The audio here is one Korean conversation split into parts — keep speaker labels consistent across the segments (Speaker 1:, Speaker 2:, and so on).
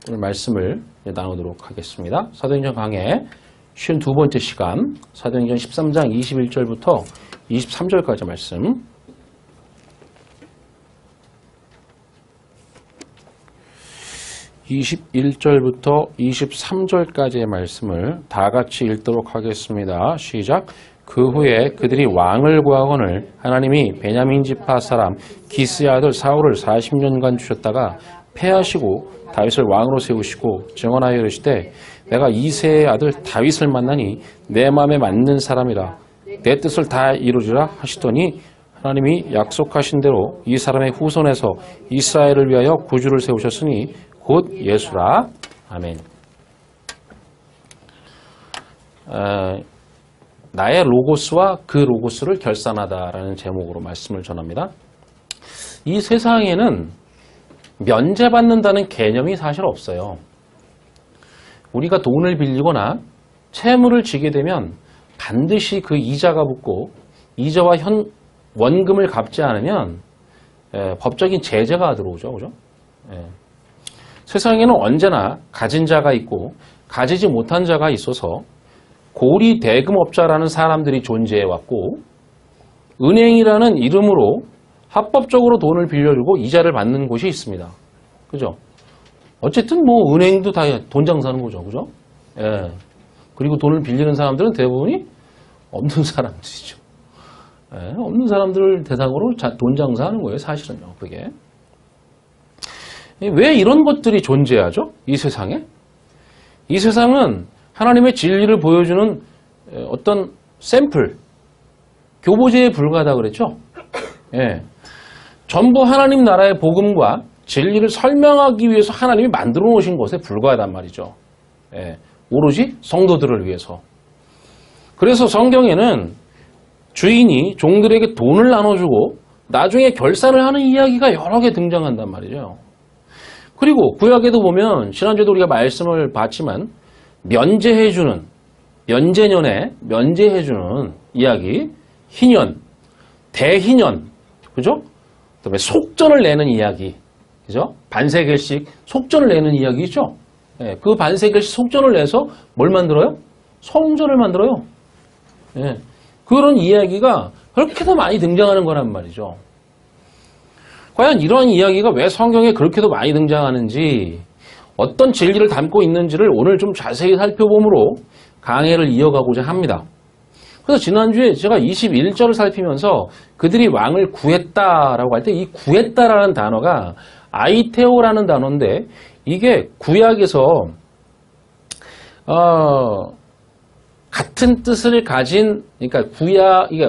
Speaker 1: 오늘 말씀을 나누도록 하겠습니다. 사도행전 강해 52번째 시간, 사도행전 13장 21절부터 23절까지 말씀. (21절부터) (23절까지의) 말씀을 다 같이 읽도록 하겠습니다. 시작. 그 후에 그들이 왕을 구하거늘 하나님이 베냐민 지파 사람 기스의 아들 사울을 40년간 주셨다가 패하시고 다윗을 왕으로 세우시고 증언하여 이르시되 내가 이새의 아들 다윗을 만나니 내 마음에 맞는 사람이라 내 뜻을 다 이루리라 하시더니 하나님이 약속하신 대로 이 사람의 후손에서 이스라엘을 위하여 구주를 세우셨으니 곧 예수라. 아멘. 나의 로고스와 그 로고스를 결산하다라는 제목으로 말씀을 전합니다. 이 세상에는 면제받는다는 개념이 사실 없어요. 우리가 돈을 빌리거나 채무를 지게 되면 반드시 그 이자가 붙고 이자와 원금을 갚지 않으면 법적인 제재가 들어오죠. 그죠? 세상에는 언제나 가진 자가 있고 가지지 못한 자가 있어서 고리 대금업자라는 사람들이 존재해왔고 은행이라는 이름으로 합법적으로 돈을 빌려주고 이자를 받는 곳이 있습니다. 그죠? 어쨌든 뭐 은행도 다 돈 장사하는 거죠. 그죠? 예. 그리고 돈을 빌리는 사람들은 대부분이 없는 사람들이죠. 예. 없는 사람들을 대상으로 돈 장사하는 거예요. 사실은요. 그게. 왜 이런 것들이 존재하죠? 이 세상에? 이 세상은 하나님의 진리를 보여주는 어떤 샘플, 교보제에 불과하다 그랬죠? 예. 전부 하나님 나라의 복음과 진리를 설명하기 위해서 하나님이 만들어 놓으신 것에 불과하단 말이죠. 예. 오로지 성도들을 위해서. 그래서 성경에는 주인이 종들에게 돈을 나눠주고 나중에 결산을 하는 이야기가 여러 개 등장한단 말이죠. 그리고 구약에도 보면 지난주에도 우리가 말씀을 봤지만 면제해주는, 면제년에 면제해주는 이야기, 희년, 대희년, 그죠? 그다음에 속전을 내는 이야기, 그죠? 반세겔씩 속전을 내는 이야기 있죠? 예, 그 반세겔씩 속전을 내서 뭘 만들어요? 성전을 만들어요. 예, 그런 이야기가 그렇게도 많이 등장하는 거란 말이죠. 과연 이런 이야기가 왜 성경에 그렇게도 많이 등장하는지, 어떤 진리를 담고 있는지를 오늘 좀 자세히 살펴보므로 강해를 이어가고자 합니다. 그래서 지난주에 제가 21절을 살피면서 그들이 왕을 구했다라고 할 때 이 구했다라는 단어가 아이테오라는 단어인데 이게 구약에서 같은 뜻을 가진, 그러니까 이게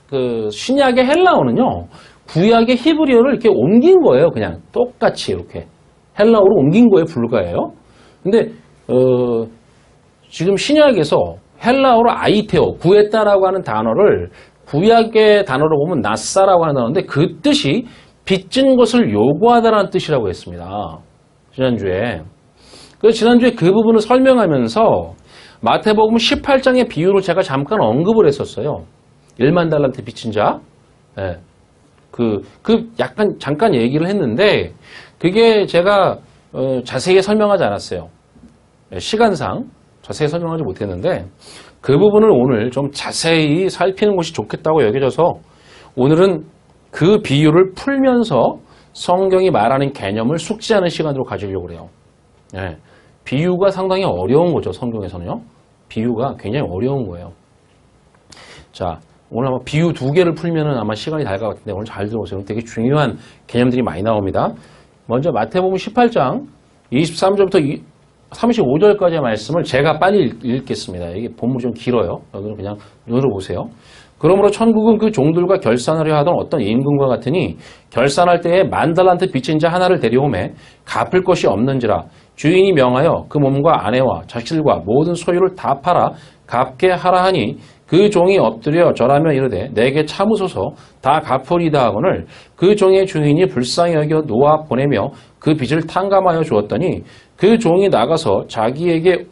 Speaker 1: 그 신약의 헬라어는요, 구약의 히브리어를 이렇게 옮긴 거예요. 그냥 똑같이 이렇게 헬라어로 옮긴 거에 불과해요. 근데 지금 신약에서 헬라어로 아이테오, 구했다라고 하는 단어를 구약의 단어로 보면 나사라고 하는 단어인데 그 뜻이 빚진 것을 요구하다라는 뜻이라고 했습니다. 지난주에. 그래서 지난주에 그 부분을 설명하면서 마태복음 18장의 비유를 제가 잠깐 언급을 했었어요. 1만 달란트 빚진 자. 네. 약간 잠깐 얘기를 했는데 그게 제가 자세히 설명하지 않았어요. 시간상 자세히 설명하지 못했는데 그 부분을 오늘 좀 자세히 살피는 것이 좋겠다고 여겨져서 오늘은 그 비유를 풀면서 성경이 말하는 개념을 숙지하는 시간으로 가지려고 그래요. 네. 비유가 상당히 어려운 거죠. 성경에서는요. 비유가 굉장히 어려운 거예요. 자, 오늘 아마 비유 2개를 풀면은 아마 시간이 달 것 같은데 오늘 잘 들어보세요. 되게 중요한 개념들이 많이 나옵니다. 먼저 마태복음 18장 23절부터 35절까지의 말씀을 제가 빨리 읽겠습니다. 이게 본문이 좀 길어요. 여기는 그냥 눈으로 보세요. 그러므로 천국은 그 종들과 결산하려 하던 어떤 임금과 같으니 결산할 때에 1만 달란트 빚진 자 하나를 데려오매 갚을 것이 없는지라 주인이 명하여 그 몸과 아내와 자식들과 모든 소유를 다 팔아 갚게 하라 하니 그 종이 엎드려 절하며 이르되 내게 참으소서 다 갚으리다 하거늘 그 종의 주인이 불쌍히 여겨 놓아 보내며 그 빚을 탕감하여 주었더니 그 종이 나가서 자기에게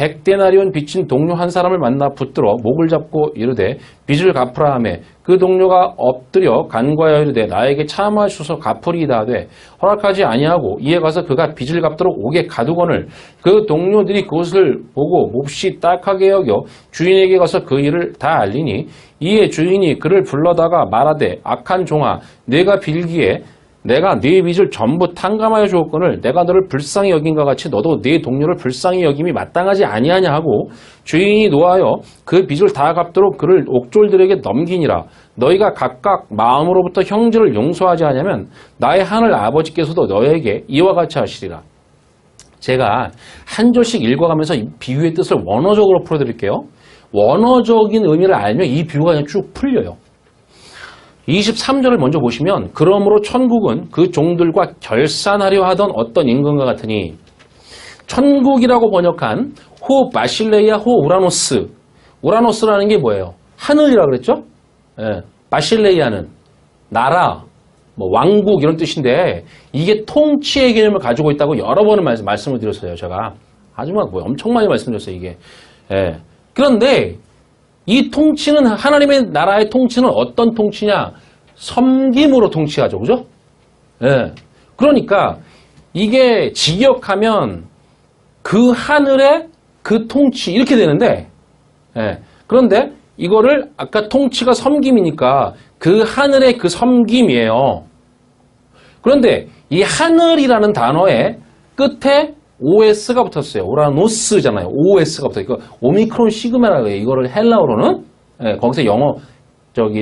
Speaker 1: 100데나리온 빚진 동료 한 사람을 만나 붙들어 목을 잡고 이르되 빚을 갚으라 하매 그 동료가 엎드려 간과하여 이르되 나에게 참아주소서 갚으리이다 하되 허락하지 아니하고 이에 가서 그가 빚을 갚도록 옥에 가두거늘 그 동료들이 그것을 보고 몹시 딱하게 여겨 주인에게 가서 그 일을 다 알리니 이에 주인이 그를 불러다가 말하되 악한 종아 내가 빌기에 내가 네 빚을 전부 탕감하여 주었거늘 내가 너를 불쌍히 여긴과 같이 너도 네 동료를 불쌍히 여김이 마땅하지 아니하냐 하고 주인이 노하여 그 빚을 다 갚도록 그를 옥졸들에게 넘기니라. 너희가 각각 마음으로부터 형제를 용서하지 않으면 나의 하늘 아버지께서도 너에게 이와 같이 하시리라. 제가 한 절씩 읽어가면서 이 비유의 뜻을 원어적으로 풀어드릴게요. 원어적인 의미를 알면 이 비유가 그냥 쭉 풀려요. 23절을 먼저 보시면 그러므로 천국은 그 종들과 결산하려 하던 어떤 임금과 같으니 천국이라고 번역한 호 마실레이아 호 우라노스 우라노스라는 게 뭐예요? 하늘이라 그랬죠? 예, 마실레이아는 나라, 뭐 왕국 이런 뜻인데 이게 통치의 개념을 가지고 있다고 여러 번을 말씀을 드렸어요. 제가 아주 막 뭐 엄청 많이 말씀드렸어요. 이게 예. 그런데 이 통치는 하나님의 나라의 통치는 어떤 통치냐? 섬김으로 통치하죠. 그죠? 예. 그러니까 이게 직역하면 그 하늘의 그 통치 이렇게 되는데 예. 그런데 이거를 아까 통치가 섬김이니까 그 하늘의 그 섬김이에요. 그런데 이 하늘이라는 단어의 끝에 OS가 붙었어요. 오라노스잖아요. OS가 붙어요. 이거 오미크론 시그마라고 해요. 이거를 헬라어로는 예, 거기서 영어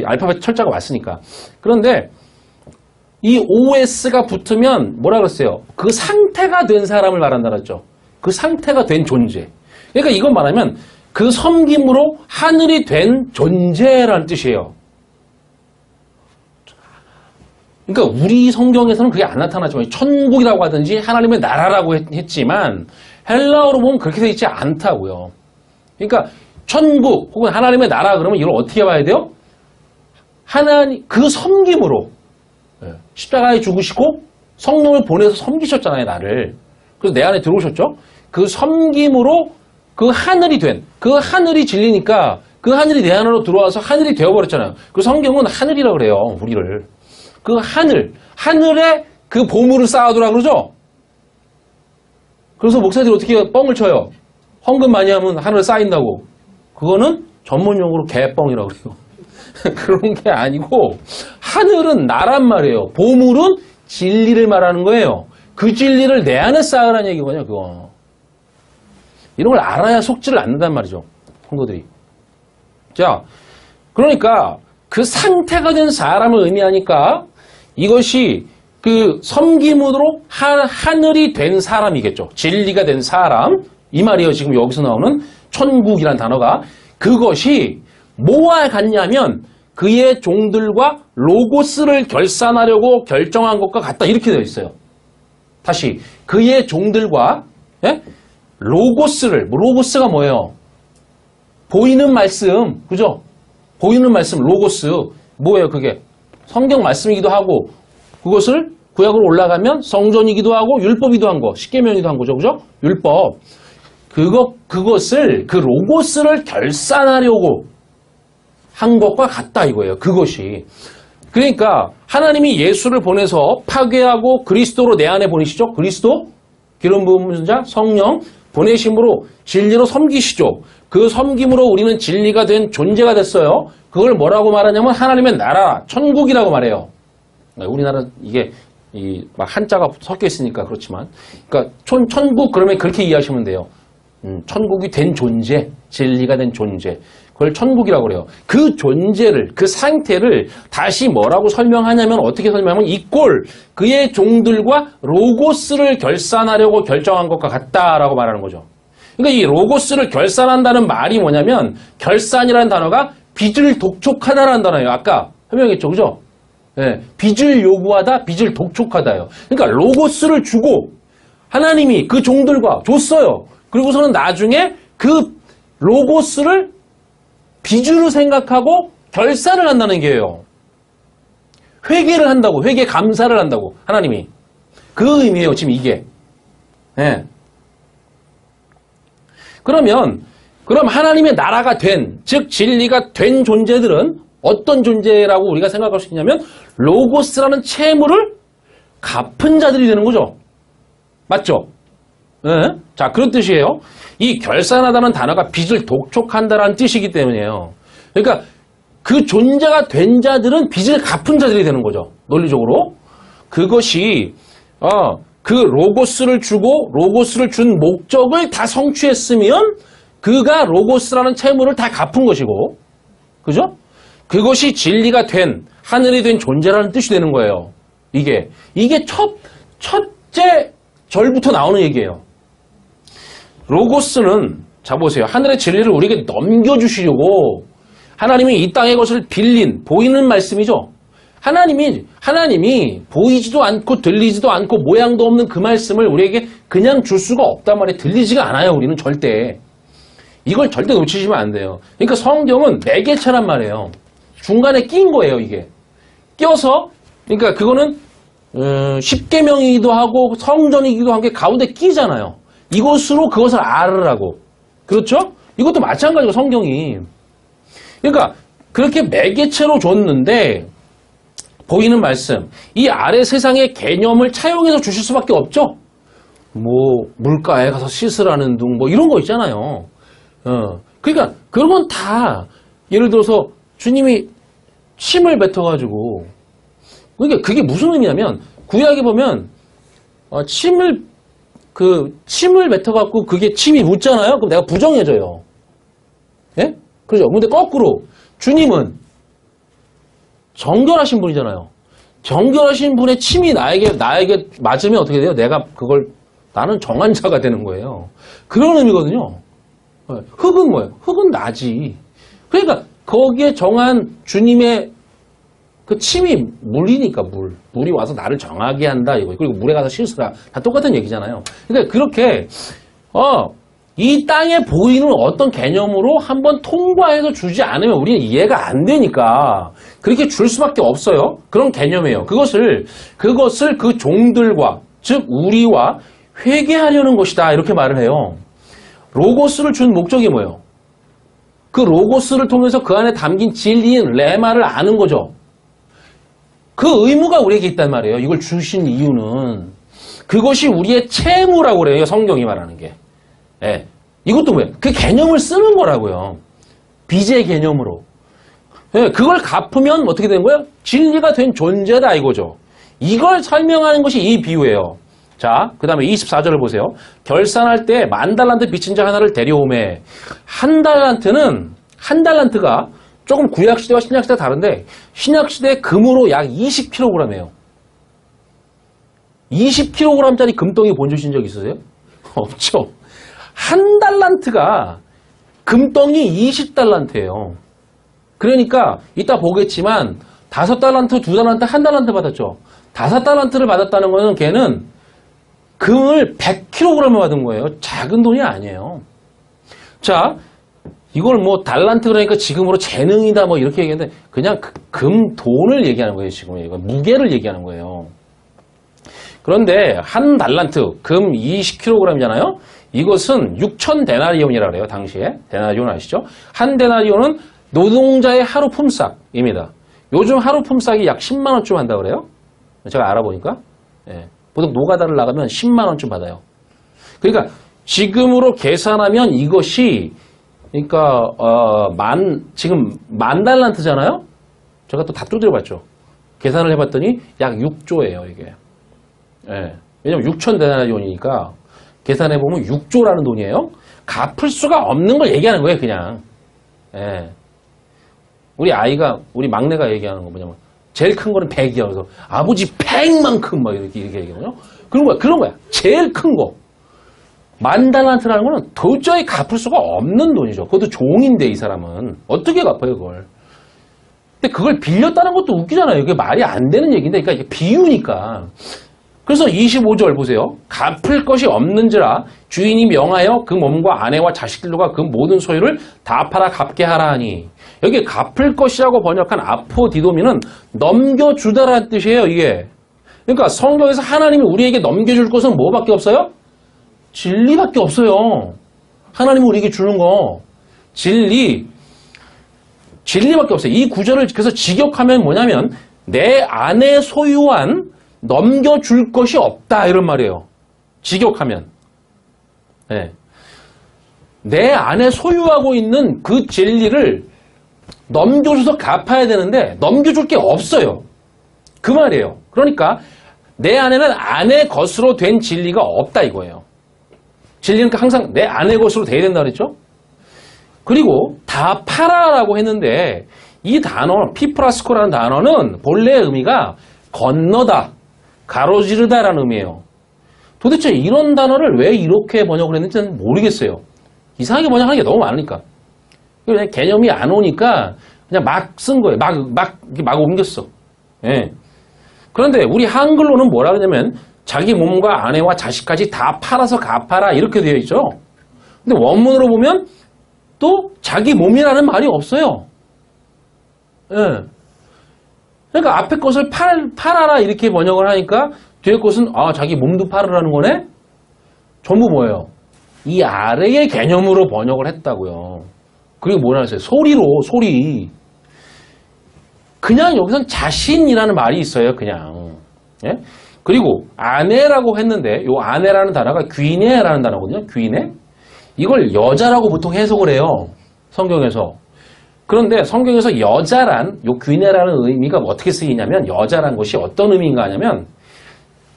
Speaker 1: 알파벳 철자가 왔으니까. 그런데 이 OS가 붙으면 뭐라 그랬어요? 그 상태가 된 사람을 말한다 그랬죠. 그 상태가 된 존재. 그러니까 이건 말하면 그 섬김으로 하늘이 된 존재라는 뜻이에요. 그러니까 우리 성경에서는 그게 안 나타나지만 천국이라고 하든지 하나님의 나라라고 했지만 헬라어로 보면 그렇게 되어 있지 않다고요. 그러니까 천국 혹은 하나님의 나라 그러면 이걸 어떻게 봐야 돼요? 하나님 그 섬김으로 십자가에 죽으시고 성령을 보내서 섬기셨잖아요. 나를. 그래서 내 안에 들어오셨죠. 그 섬김으로 그 하늘이 된 그 하늘이 진리니까 그 하늘이 내 안으로 들어와서 하늘이 되어버렸잖아요. 그 성경은 하늘이라고 그래요. 우리를. 그 하늘에 그 보물을 쌓아두라 그러죠? 그래서 목사들이 어떻게 뻥을 쳐요? 헌금 많이 하면 하늘에 쌓인다고. 그거는 전문용어로 개뻥이라고 그래요. 그런 게 아니고 하늘은 나란 말이에요. 보물은 진리를 말하는 거예요. 그 진리를 내 안에 쌓으라는 얘기거든요. 그거. 이런 걸 알아야 속지를 않는단 말이죠. 성도들이. 자, 그러니까 그 상태가 된 사람을 의미하니까 이것이 그 섬김으로 하늘이 된 사람이겠죠. 진리가 된 사람. 이 말이에요. 지금 여기서 나오는 천국이란 단어가. 그것이 뭐와 같냐면 그의 종들과 로고스를 결산하려고 결정한 것과 같다. 이렇게 되어 있어요. 다시 그의 종들과 예? 로고스가 뭐예요? 보이는 말씀. 그죠? 보이는 말씀 로고스. 뭐예요 그게? 성경 말씀이기도 하고 그것을 구약으로 올라가면 성전이기도 하고 율법이기도 한 거. 십계명이기도 한 거죠. 그죠? 율법. 그것을 그 로고스를 결산하려고 한 것과 같다 이거예요. 그것이. 그러니까 하나님이 예수를 보내서 파괴하고 그리스도로 내 안에 보내시죠. 그리스도 기름 부은 자 성령 보내심으로 진리로 섬기시죠. 그 섬김으로 우리는 진리가 된 존재가 됐어요. 그걸 뭐라고 말하냐면 하나님의 나라, 천국이라고 말해요. 우리나라 이게 막 한자가 섞여 있으니까 그렇지만, 그러니까 천국 그러면 그렇게 이해하시면 돼요. 천국이 된 존재, 진리가 된 존재. 그걸 천국이라고 그래요. 그 존재를, 그 상태를 다시 뭐라고 설명하냐면 어떻게 설명하면 이 꼴, 그의 종들과 로고스를 결산하려고 결정한 것과 같다라고 말하는 거죠. 그러니까 이 로고스를 결산한다는 말이 뭐냐면 결산이라는 단어가 빚을 독촉하다라는 단어예요. 아까 설명했죠. 그죠? 네, 빚을 요구하다, 빚을 독촉하다예요. 그러니까 로고스를 주고 하나님이 그 종들과 줬어요. 그리고서는 나중에 그 로고스를 빚으로 생각하고 결산을 한다는 게예요. 회개를 한다고, 회개 감사를 한다고 하나님이. 그 의미예요. 지금 이게. 네. 그럼 하나님의 나라가 된, 즉 진리가 된 존재들은 어떤 존재라고 우리가 생각할 수 있냐면 로고스라는 채무를 갚은 자들이 되는 거죠. 맞죠? 네? 자, 그런 뜻이에요. 이 결산하다는 단어가 빚을 독촉한다라는 뜻이기 때문이에요. 그러니까 그 존재가 된 자들은 빚을 갚은 자들이 되는 거죠. 논리적으로. 그것이 그 로고스를 주고 로고스를 준 목적을 다 성취했으면 그가 로고스라는 채무를 다 갚은 것이고, 그죠? 그것이 진리가 된, 하늘이 된 존재라는 뜻이 되는 거예요. 이게 첫째 절부터 나오는 얘기예요. 로고스는, 자 보세요. 하늘의 진리를 우리에게 넘겨주시려고 하나님이 이 땅의 것을 빌린, 보이는 말씀이죠. 하나님이 보이지도 않고 들리지도 않고 모양도 없는 그 말씀을 우리에게 그냥 줄 수가 없단 말이에요. 들리지가 않아요. 우리는 절대. 이걸 절대 놓치시면 안 돼요. 그러니까 성경은 매개체란 말이에요. 중간에 낀 거예요, 이게. 껴서, 그러니까 그거는 10계명이기도 하고 성전이기도 한 게 가운데 끼잖아요. 이것으로 그것을 알으라고. 그렇죠? 이것도 마찬가지고 성경이. 그러니까 그렇게 매개체로 줬는데 보이는 말씀, 이 아래 세상의 개념을 차용해서 주실 수밖에 없죠. 뭐 물가에 가서 씻으라는 둥 뭐 이런 거 있잖아요. 그러니까 그런 건 다 예를 들어서 주님이 침을 뱉어가지고, 그러니까 그게 무슨 의미냐면 구약에 보면 침을 뱉어갖고 그게 침이 묻잖아요. 그럼 내가 부정해져요. 예? 그죠? 근데 거꾸로 주님은 정결하신 분이잖아요. 정결하신 분의 침이 나에게 맞으면 어떻게 돼요? 나는 정한 자가 되는 거예요. 그런 의미거든요. 흙은 뭐예요? 흙은 나지. 그러니까 거기에 정한 주님의 그 침이 물이니까 물이 와서 나를 정하게 한다 이거. 그리고 물에 가서 씻으라. 다 똑같은 얘기잖아요. 그러니까 그렇게 이 땅에 보이는 어떤 개념으로 한번 통과해서 주지 않으면 우리는 이해가 안 되니까 그렇게 줄 수밖에 없어요. 그런 개념이에요. 그것을 그 종들과, 즉 우리와 회개하려는 것이다 이렇게 말을 해요. 로고스를 준 목적이 뭐예요? 그 로고스를 통해서 그 안에 담긴 진리인 레마를 아는 거죠. 그 의무가 우리에게 있단 말이에요. 이걸 주신 이유는 그것이 우리의 채무라고 그래요. 성경이 말하는 게. 예. 이것도 뭐예요? 그 개념을 쓰는 거라고요. 빚의 개념으로. 예. 그걸 갚으면 어떻게 되는 거예요? 진리가 된 존재다 이거죠. 이걸 설명하는 것이 이 비유예요. 자, 그 다음에 24절을 보세요. 결산할 때 10,000달란트 빚진 자 하나를 데려오매. 한 달란트가 조금 구약시대와 신약시대가 다른데 신약시대 금으로 약 20kg이에요. 20kg짜리 금덩이 본주신 적 있으세요? 없죠. 한 달란트가 금덩이 20달란트예요. 그러니까 이따 보겠지만 5달란트, 2달란트, 1달란트 받았죠. 5달란트를 받았다는 거는 걔는 금을 100kg을 받은 거예요. 작은 돈이 아니에요. 자, 이걸 뭐 달란트 그러니까 지금으로 재능이다 뭐 이렇게 얘기하는데 그냥 금 돈을 얘기하는 거예요. 지금 이거 무게를 얘기하는 거예요. 그런데 한 달란트 금 20kg이잖아요. 이것은 6,000데나리온이라고 그래요. 당시에 데나리온 아시죠? 한 데나리온은 노동자의 하루 품삯입니다. 요즘 하루 품삯이 약 10만 원쯤 한다고 그래요. 제가 알아보니까 보통 노가다를 나가면 10만 원쯤 받아요. 그러니까 지금으로 계산하면 이것이 그러니까 지금 10,000달란트잖아요. 제가 또 다 두드려봤죠. 계산을 해봤더니 약 6조예요 이게. 왜냐면 6,000데나리온이니까 계산해보면 6조라는 돈이에요. 갚을 수가 없는 걸 얘기하는 거예요 그냥. 우리 막내가 얘기하는 거 뭐냐면 제일 큰 거는 100이야. 그래서 아버지 100만큼 막 이렇게 얘기하거든요. 그런 거야. 제일 큰 거. 10,000달란트라는 거는 도저히 갚을 수가 없는 돈이죠. 그것도 종인데 이 사람은. 어떻게 갚아요 그걸. 근데 그걸 빌렸다는 것도 웃기잖아요. 이게 말이 안 되는 얘기인데 그러니까 이게 비유니까. 그래서 25절 보세요. 갚을 것이 없는지라 주인이 명하여 그 몸과 아내와 자식들과 그 모든 소유를 다 팔아 갚게 하라 하니. 여기 갚을 것이라고 번역한 아포디도미는 넘겨주다라는 뜻이에요. 이게. 그러니까 성경에서 하나님이 우리에게 넘겨줄 것은 뭐밖에 없어요? 진리밖에 없어요. 하나님은 우리에게 주는 거 진리밖에 없어요. 이 구절을 그래서 직역하면 뭐냐면 내 안에 소유한 넘겨줄 것이 없다 이런 말이에요. 직역하면 네. 내 안에 소유하고 있는 그 진리를 넘겨줘서 갚아야 되는데 넘겨줄 게 없어요. 그 말이에요. 그러니까 내 안에는 안의 것으로 된 진리가 없다 이거예요. 진리는 항상 내 안의 것으로 돼야 된다 그랬죠? 그리고 다 팔아라고 했는데 이 단어 피프라스코라는 단어는 본래의 의미가 건너다, 가로지르다라는 의미예요. 도대체 이런 단어를 왜 이렇게 번역을 했는지는 모르겠어요. 이상하게 번역하는 게 너무 많으니까. 그냥 개념이 안 오니까 그냥 막 쓴 거예요. 막 옮겼어. 예. 그런데 우리 한글로는 뭐라 그러냐면 자기 몸과 아내와 자식까지 다 팔아서 갚아라 이렇게 되어 있죠. 근데 원문으로 보면 또 자기 몸이라는 말이 없어요. 예. 그러니까 앞에 것을 팔아라 이렇게 번역을 하니까 뒤에 것은 자기 몸도 팔으라는 거네? 전부 뭐예요? 이 아래의 개념으로 번역을 했다고요. 그게 뭐라 했어요? 소리. 그냥 여기선 자신이라는 말이 있어요, 그냥. 예? 그리고 아내라고 했는데, 요 아내라는 단어가 귀내라는 단어거든요, 귀내. 이걸 여자라고 보통 해석을 해요, 성경에서. 그런데 성경에서 여자란, 요 귀내라는 의미가 어떻게 쓰이냐면, 여자란 것이 어떤 의미인가 하냐면,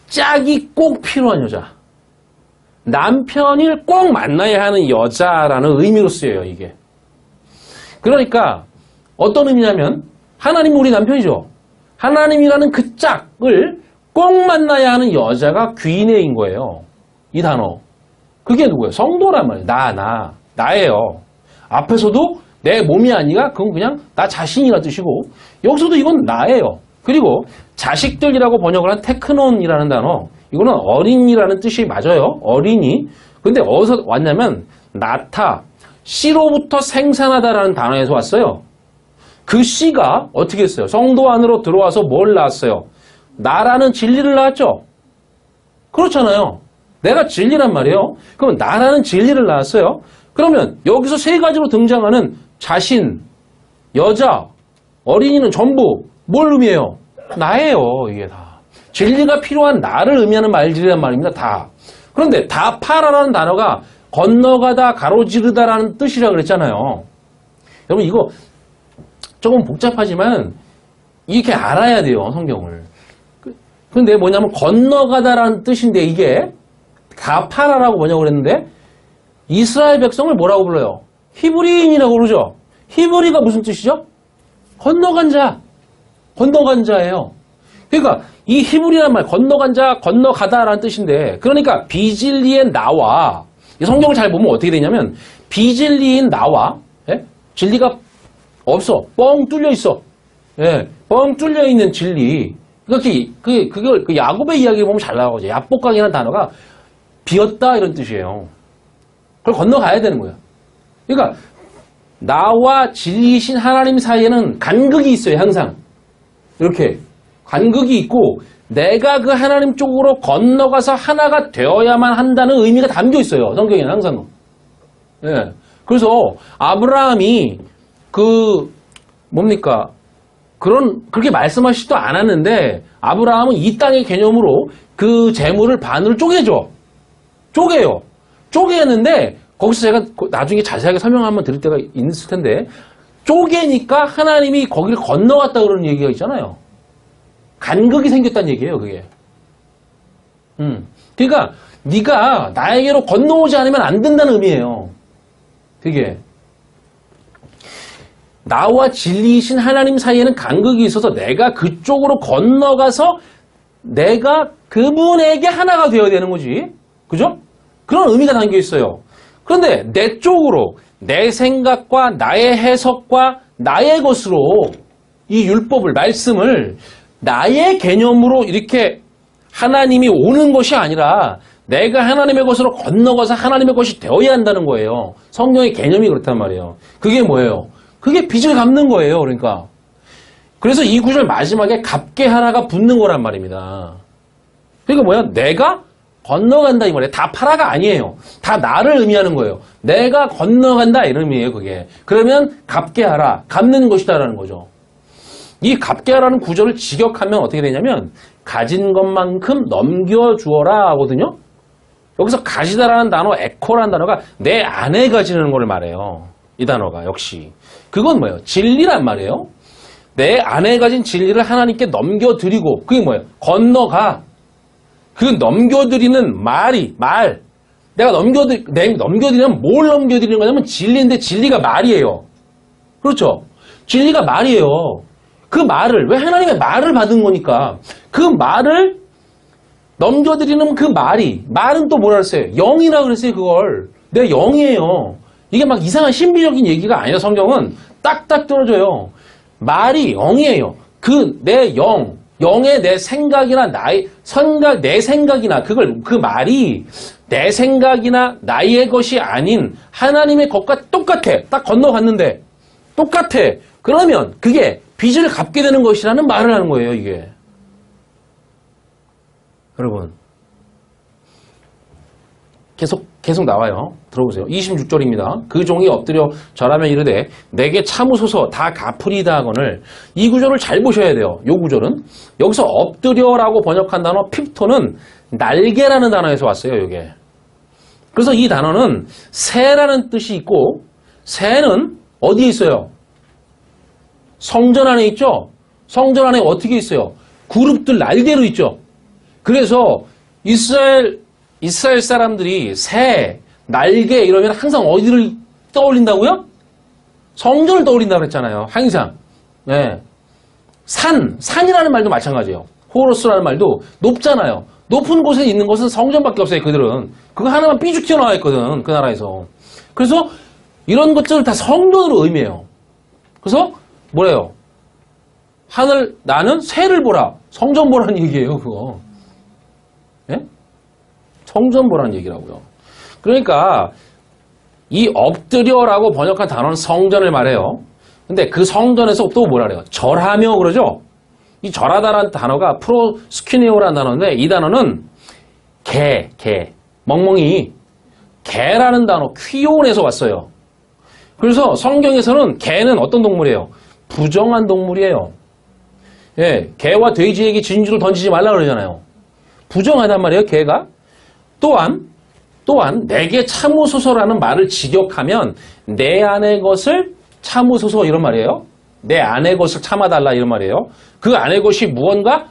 Speaker 1: 짝이 꼭 필요한 여자. 남편을 꼭 만나야 하는 여자라는 의미로 쓰여요, 이게. 그러니까 어떤 의미냐면 하나님은 우리 남편이죠. 하나님이라는 그 짝을 꼭 만나야 하는 여자가 귀인애인 거예요. 이 단어. 그게 누구예요? 성도란 말이에요. 나예요. 앞에서도 내 몸이 아니라 그건 그냥 나 자신이라는 뜻이고 여기서도 이건 나예요. 그리고 자식들이라고 번역을 한 테크논이라는 단어. 이거는 어린이라는 뜻이 맞아요. 어린이. 근데 어디서 왔냐면 나타. 씨로부터 생산하다라는 단어에서 왔어요. 그 씨가 어떻게 했어요? 성도 안으로 들어와서 뭘 낳았어요? 나라는 진리를 낳았죠? 그렇잖아요. 내가 진리란 말이에요. 그럼 나라는 진리를 낳았어요. 그러면 여기서 세 가지로 등장하는 자신, 여자, 어린이는 전부 뭘 의미해요? 나예요. 이게 다. 진리가 필요한 나를 의미하는 말들이란 말입니다. 다. 그런데 다 팔아라는 단어가 건너가다, 가로지르다라는 뜻이라고 그랬잖아요. 여러분 이거 조금 복잡하지만 이렇게 알아야 돼요, 성경을. 그런데 뭐냐면 건너가다라는 뜻인데 이게 다 팔아라고 번역을 했는데 이스라엘 백성을 뭐라고 불러요? 히브리인이라고 그러죠. 히브리가 무슨 뜻이죠? 건너간 자예요. 그러니까 이 히브리란 말 건너간 자, 건너가다라는 뜻인데 그러니까 비진리의 나와 성경을 잘 보면 어떻게 되냐면 비진리인 나와 진리가 없어. 뻥 뚫려 있어. 예, 뻥 뚫려 있는 진리. 그걸 야곱의 이야기 보면 잘 나오죠. 야복강이라는 단어가 비었다 이런 뜻이에요. 그걸 건너가야 되는 거예요. 그러니까 나와 진리이신 하나님 사이에는 간극이 있어요. 항상 이렇게 간극이 있고 내가 그 하나님 쪽으로 건너가서 하나가 되어야만 한다는 의미가 담겨 있어요. 성경에는 항상. 예. 그래서 아브라함이 그렇게 말씀하시지도 않았는데 아브라함은 이 땅의 개념으로 그 재물을 반으로 쪼개요. 쪼개는데 거기서 제가 나중에 자세하게 설명 한번 드릴 때가 있을 텐데 쪼개니까 하나님이 거기를 건너갔다 그러는 얘기가 있잖아요. 간극이 생겼다는 얘기예요, 그게. 그러니까 네가 나에게로 건너오지 않으면 안 된다는 의미예요. 그게. 나와 진리이신 하나님 사이에는 간극이 있어서 내가 그쪽으로 건너가서 내가 그분에게 하나가 되어야 되는 거지. 그죠? 그런 의미가 담겨 있어요. 그런데 내 쪽으로 내 생각과 나의 해석과 나의 것으로 이 율법을, 말씀을 나의 개념으로 이렇게 하나님이 오는 것이 아니라 내가 하나님의 것으로 건너가서 하나님의 것이 되어야 한다는 거예요. 성경의 개념이 그렇단 말이에요. 그게 뭐예요? 그게 빚을 갚는 거예요. 그러니까. 그래서 이 구절 마지막에 갚게 하나가 붙는 거란 말입니다. 그러니까 뭐야? 내가 건너간다 이 말이에요. 다 파라가 아니에요. 다 나를 의미하는 거예요. 내가 건너간다 이런 의미예요. 그게. 그러면 갚게 하라. 갚는 것이다라는 거죠. 이 갚게 하라는 구절을 직역하면 어떻게 되냐면 가진 것만큼 넘겨주어라 하거든요. 여기서 가지다라는 단어, 에코라는 단어가 내 안에 가지는 걸 말해요. 이 단어가 역시. 그건 뭐예요? 진리란 말이에요. 내 안에 가진 진리를 하나님께 넘겨드리고 그게 뭐예요? 건너가. 그 넘겨드리는 말. 내가 넘겨드리면 뭘 넘겨드리는 거냐면 진리인데 진리가 말이에요. 그렇죠? 진리가 말이에요. 그 말을, 왜 하나님의 말을 받은 거니까 그 말을 넘겨드리는 그 말은 또 뭐라 그랬어요? 영이라 그랬어요, 그걸. 내 영이에요. 이게 막 이상한 신비적인 얘기가 아니라 성경은 딱딱 떨어져요. 말이 영이에요. 내 영의 내 생각이나 내 생각이나 그 말이 내 생각이나 나의 것이 아닌 하나님의 것과 똑같아. 딱 건너갔는데 똑같아. 그러면 그게 빚을 갚게 되는 것이라는 말을 하는 거예요, 이게. 여러분. 계속 나와요. 들어보세요. 26절입니다. 그 종이 엎드려 절하며 이르되 내게 참으소서 다 갚으리다 하거늘. 이 구절을 잘 보셔야 돼요. 이 구절은. 여기서 엎드려라고 번역한 단어 핍토는 날개라는 단어에서 왔어요. 이게. 그래서 이 단어는 새라는 뜻이 있고 새는 어디에 있어요? 성전 안에 있죠? 성전 안에 어떻게 있어요? 그룹들 날개로 있죠? 그래서 이스라엘 사람들이 새, 날개 이러면 항상 어디를 떠올린다고요? 성전을 떠올린다고 그랬잖아요. 항상. 네. 산이라는 말도 마찬가지예요. 호로스라는 말도 높잖아요. 높은 곳에 있는 것은 성전밖에 없어요. 그들은. 그거 하나만 삐죽 튀어나와 있거든. 그 나라에서. 그래서 이런 것들을 다 성전으로 의미해요. 그래서 뭐래요? 나는 새를 보라. 성전 보라는 얘기예요. 그거. 예? 성전 보라는 얘기라고요. 그러니까 이 엎드려라고 번역한 단어는 성전을 말해요. 근데 그 성전에서 또 뭐라 그래요? 절하며 그러죠? 이 절하다라는 단어가 프로스키네오라는 단어인데 이 단어는 멍멍이 개라는 단어 퀴온에서 왔어요. 그래서 성경에서는 개는 어떤 동물이에요? 부정한 동물이에요. 예, 개와 돼지에게 진주를 던지지 말라 그러잖아요. 부정하단 말이에요, 개가. 또한 내게 참으소서라는 말을 직역하면 내 안의 것을 참으소서 이런 말이에요. 내 안의 것을 참아달라 이런 말이에요. 그 안의 것이 뭔가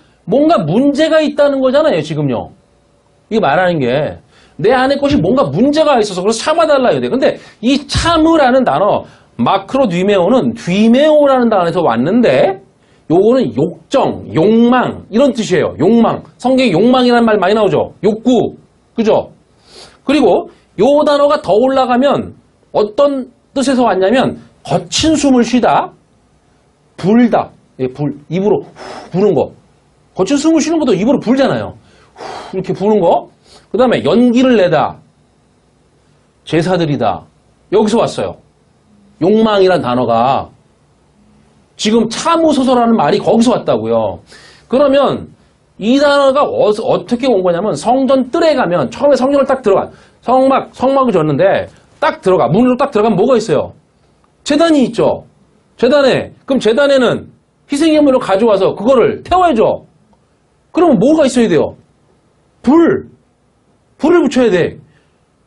Speaker 1: 문제가 있다는 거잖아요, 지금요. 이거 말하는 게 내 안의 것이 뭔가 문제가 있어서 그래서 참아달라 이래. 근데 이 참으라는 단어 마크로 뒤메오는 뒤메오라는 단어에서 왔는데 요거는 욕정, 욕망 이런 뜻이에요. 욕망. 성경에 욕망이라는 말 많이 나오죠. 욕구. 그죠? 그리고 요 단어가 더 올라가면 어떤 뜻에서 왔냐면 거친 숨을 쉬다, 불다. 예, 입으로 부는 거. 거친 숨을 쉬는 것도 입으로 불잖아요. 이렇게 부는 거. 그 다음에 연기를 내다, 제사드리다. 여기서 왔어요. 욕망이란 단어가. 지금 참으소서라는 말이 거기서 왔다고요. 그러면 이 단어가 어떻게 온 거냐면 성전 뜰에 가면 처음에 성전을 딱 들어가. 성막을 졌는데 딱 들어가. 문으로 딱 들어가면 뭐가 있어요? 제단이 있죠. 그럼 제단에는 희생제물을 가져와서 그거를 태워야죠. 그러면 뭐가 있어야 돼요? 불을 붙여야 돼.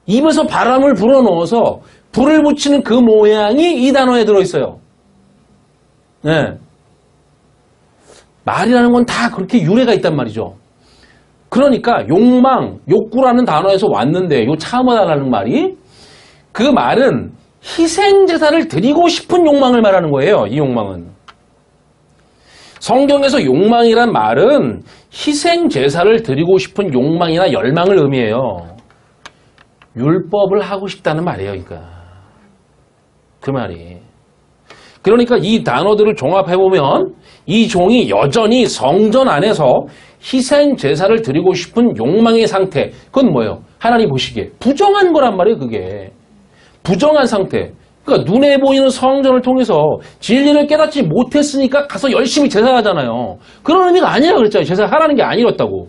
Speaker 1: 입에서 바람을 불어넣어서 불을 붙이는 그 모양이 이 단어에 들어있어요. 네. 말이라는 건 다 그렇게 유래가 있단 말이죠. 그러니까 욕구라는 단어에서 왔는데 요 참아달라는 말이 그 말은 희생제사를 드리고 싶은 욕망을 말하는 거예요. 이 욕망은. 성경에서 욕망이란 말은 희생제사를 드리고 싶은 욕망이나 열망을 의미해요. 율법을 하고 싶다는 말이에요. 그러니까. 그 말이. 그러니까 이 단어들을 종합해보면 이 종이 여전히 성전 안에서 희생제사를 드리고 싶은 욕망의 상태. 그건 뭐예요? 하나님 보시기에 부정한 거란 말이에요. 그게. 부정한 상태. 그러니까 눈에 보이는 성전을 통해서 진리를 깨닫지 못했으니까 가서 열심히 제사하잖아요. 그런 의미가 아니라 그랬잖아요. 제사하라는 게 아니었다고.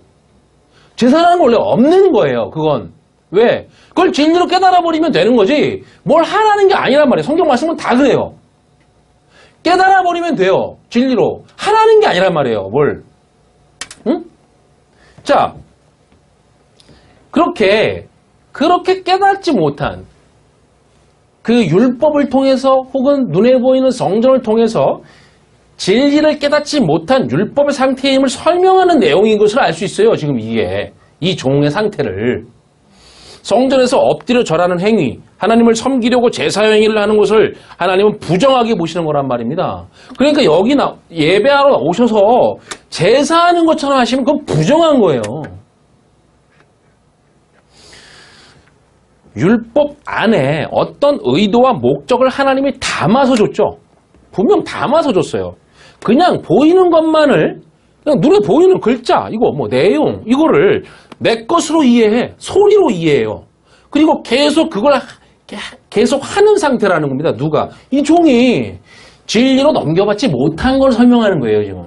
Speaker 1: 제사라는 건 원래 없는 거예요. 그건. 왜? 그걸 진리로 깨달아버리면 되는 거지 뭘 하라는 게 아니란 말이에요. 성경 말씀은 다 그래요. 깨달아버리면 돼요. 진리로. 하라는 게 아니란 말이에요. 뭘. 응? 자, 그렇게 깨닫지 못한 그 율법을 통해서 혹은 눈에 보이는 성전을 통해서 진리를 깨닫지 못한 율법의 상태의 힘을 설명하는 내용인 것을 알 수 있어요. 지금 이게. 이 종의 상태를. 성전에서 엎드려 절하는 행위, 하나님을 섬기려고 제사 행위를 하는 것을 하나님은 부정하게 보시는 거란 말입니다. 그러니까 여기 예배하러 오셔서 제사하는 것처럼 하시면 그건 부정한 거예요. 율법 안에 어떤 의도와 목적을 하나님이 담아서 줬죠. 분명 담아서 줬어요. 그냥 보이는 것만을 그냥 눈에 보이는 글자, 이거 뭐 내용, 이거를 내 것으로 이해해. 소리로 이해해요. 그리고 계속 그걸 계속 하는 상태라는 겁니다. 누가? 이 종이 진리로 넘겨받지 못한 걸 설명하는 거예요, 지금.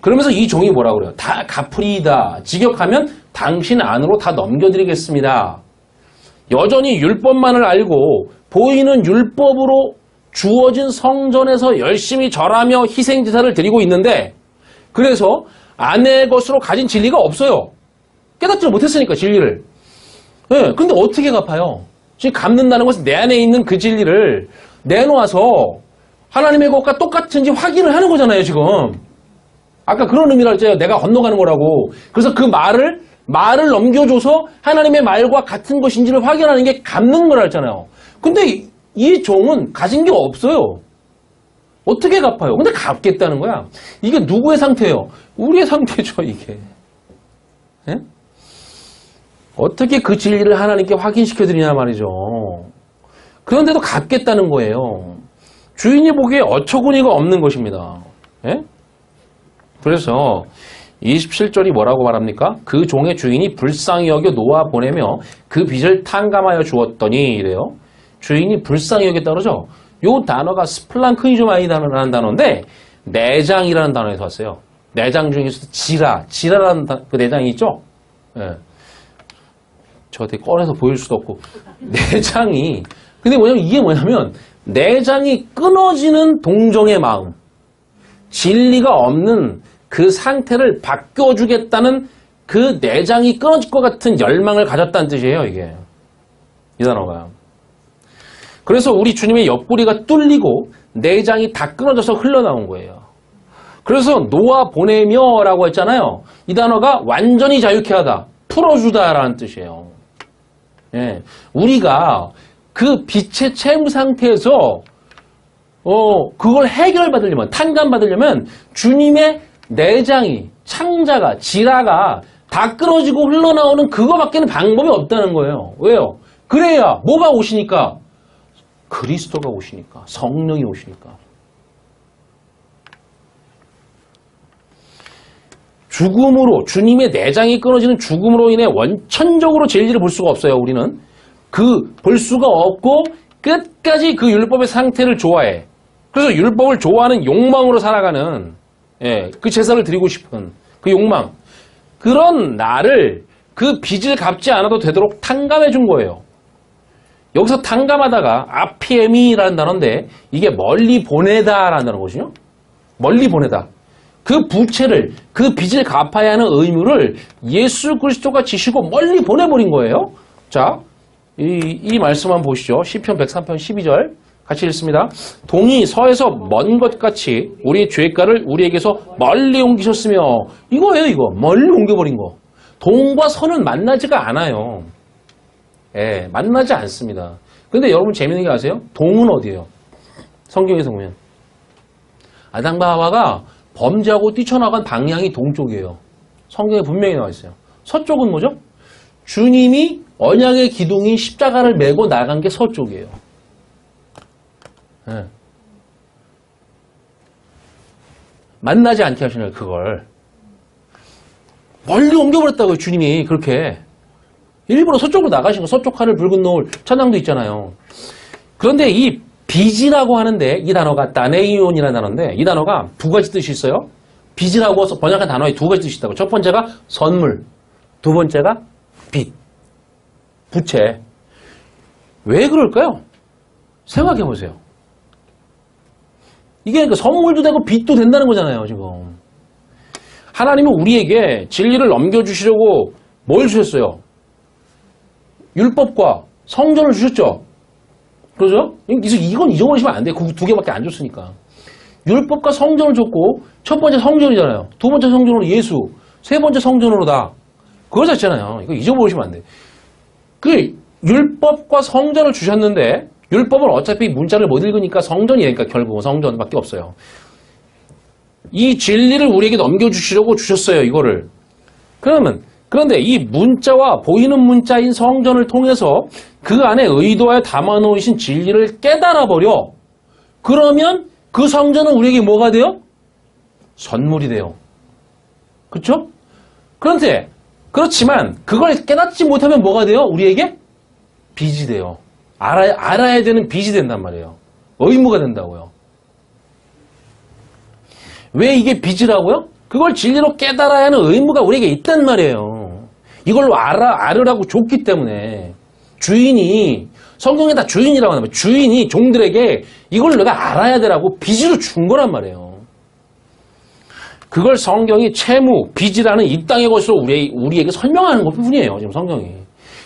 Speaker 1: 그러면서 이 종이 뭐라고 그래요? 다 갚으리이다. 직역하면 당신 안으로 다 넘겨드리겠습니다. 여전히 율법만을 알고 보이는 율법으로 주어진 성전에서 열심히 절하며 희생제사를 드리고 있는데 그래서 아내의 것으로 가진 진리가 없어요. 깨닫지 못했으니까 진리를. 네, 근데 어떻게 갚아요? 지금 갚는다는 것은 내 안에 있는 그 진리를 내놓아서 하나님의 것과 똑같은지 확인을 하는 거잖아요, 지금. 아까 그런 의미라 했잖아요. 내가 건너가는 거라고. 그래서 그 말을 넘겨줘서 하나님의 말과 같은 것인지를 확인하는 게 갚는 거라 했잖아요. 근데 이 종은 가진 게 없어요. 어떻게 갚아요? 근데 갚겠다는 거야. 이게 누구의 상태예요? 우리의 상태죠, 이게. 예? 어떻게 그 진리를 하나님께 확인시켜드리냐 말이죠. 그런데도 갚겠다는 거예요. 주인이 보기에 어처구니가 없는 것입니다. 예? 그래서 27절이 뭐라고 말합니까? 그 종의 주인이 불쌍히 여겨 놓아 보내며 그 빚을 탕감하여 주었더니 이래요. 주인이 불쌍히 여겼다 그러죠. 요 단어가 스플랑크이즈마이라는 단어인데 내장이라는 단어에서 왔어요. 내장 중에서도 지라라는 그 내장이 있죠. 예. 저 어떻게 꺼내서 보일 수도 없고 내장이 근데 이게 뭐냐면 내장이 끊어지는 동정의 마음, 진리가 없는 그 상태를 바꿔주겠다는 그 내장이 끊어질 것 같은 열망을 가졌다는 뜻이에요, 이게. 이 단어가. 그래서 우리 주님의 옆구리가 뚫리고 내장이 다 끊어져서 흘러나온 거예요. 그래서 놓아 보내며 라고 했잖아요. 이 단어가 완전히 자유케 하다, 풀어주다라는 뜻이에요. 예. 우리가 그 빛의 채무 상태에서 그걸 해결받으려면, 탕감받으려면 주님의 내장이, 창자가, 지라가 다 끊어지고 흘러나오는 그거밖에는 방법이 없다는 거예요. 왜요? 그래야 뭐가 오시니까? 그리스도가 오시니까, 성령이 오시니까. 죽음으로, 주님의 내장이 끊어지는 죽음으로 인해 원천적으로 진리를 볼 수가 없어요, 우리는. 볼 수가 없고 끝까지 그 율법의 상태를 좋아해. 그래서 율법을 좋아하는 욕망으로 살아가는, 예, 그 제사를 드리고 싶은 그 욕망. 그런 나를 그 빚을 갚지 않아도 되도록 탕감해 준 거예요. 여기서 탕감하다가 아피에미라는 단어인데 이게 멀리 보내다라는 단어거든요. 멀리 보내다. 그 부채를, 그 빚을 갚아야 하는 의무를 예수 그리스도가 지시고 멀리 보내버린 거예요. 자, 이 말씀 한번 보시죠. 시편 103편 12절 같이 읽습니다. 동이 서에서 먼 것 같이 우리의 죄가를 우리에게서 멀리 옮기셨으며, 이거예요, 이거. 멀리 옮겨버린 거. 동과 서는 만나지가 않아요. 예, 만나지 않습니다. 근데 여러분 재밌는 게 아세요? 동은 어디예요? 성경에서 보면 아담과 하와가 범죄하고 뛰쳐나간 방향이 동쪽이에요. 성경에 분명히 나와 있어요. 서쪽은 뭐죠? 주님이 언약의 기둥인 십자가를 메고 나간 게 서쪽이에요. 네. 만나지 않게 하시는 그걸 멀리 옮겨버렸다고요. 주님이 그렇게 일부러 서쪽으로 나가신 거. 서쪽 하늘 붉은 노을 천장도 있잖아요. 그런데 이 빚이라고 하는데 이 단어가 다네이온이라는 단어인데 이 단어가 두 가지 뜻이 있어요. 빚이라고 번역한 단어에 두 가지 뜻이 있다고. 첫 번째가 선물. 두 번째가 빚, 부채. 왜 그럴까요? 생각해 보세요. 이게 그러니까 선물도 되고 빚도 된다는 거잖아요, 지금. 하나님은 우리에게 진리를 넘겨주시려고 뭘 주셨어요? 율법과 성전을 주셨죠? 그러죠? 이건 잊어버리시면 안 돼요. 그 두 개밖에 안 줬으니까. 율법과 성전을 줬고, 첫 번째 성전이잖아요. 두 번째 성전으로 예수, 세 번째 성전으로다. 그걸 줬잖아요. 이거 잊어버리시면 안 돼. 그 율법과 성전을 주셨는데, 율법은 어차피 문자를 못 읽으니까 성전이니까 결국은 성전밖에 없어요. 이 진리를 우리에게 넘겨주시려고 주셨어요, 이거를. 그런데 이 문자와 보이는 문자인 성전을 통해서 그 안에 의도하여 담아놓으신 진리를 깨달아버려. 그러면 그 성전은 우리에게 뭐가 돼요? 선물이 돼요. 그렇죠? 그렇지만 그걸 깨닫지 못하면 뭐가 돼요? 우리에게 빚이 돼요. 알아야 되는 빚이 된단 말이에요. 의무가 된다고요. 왜 이게 빚이라고요? 그걸 진리로 깨달아야 하는 의무가 우리에게 있단 말이에요. 이걸로 알으라고 줬기 때문에 주인이, 성경에 다 주인이라고 하는 거예요. 주인이 종들에게 이걸 내가 알아야 되라고 빚으로 준 거란 말이에요. 그걸 성경이 채무, 빚이라는 이 땅의 것으로 우리에게 설명하는 것 뿐이에요. 지금 성경이.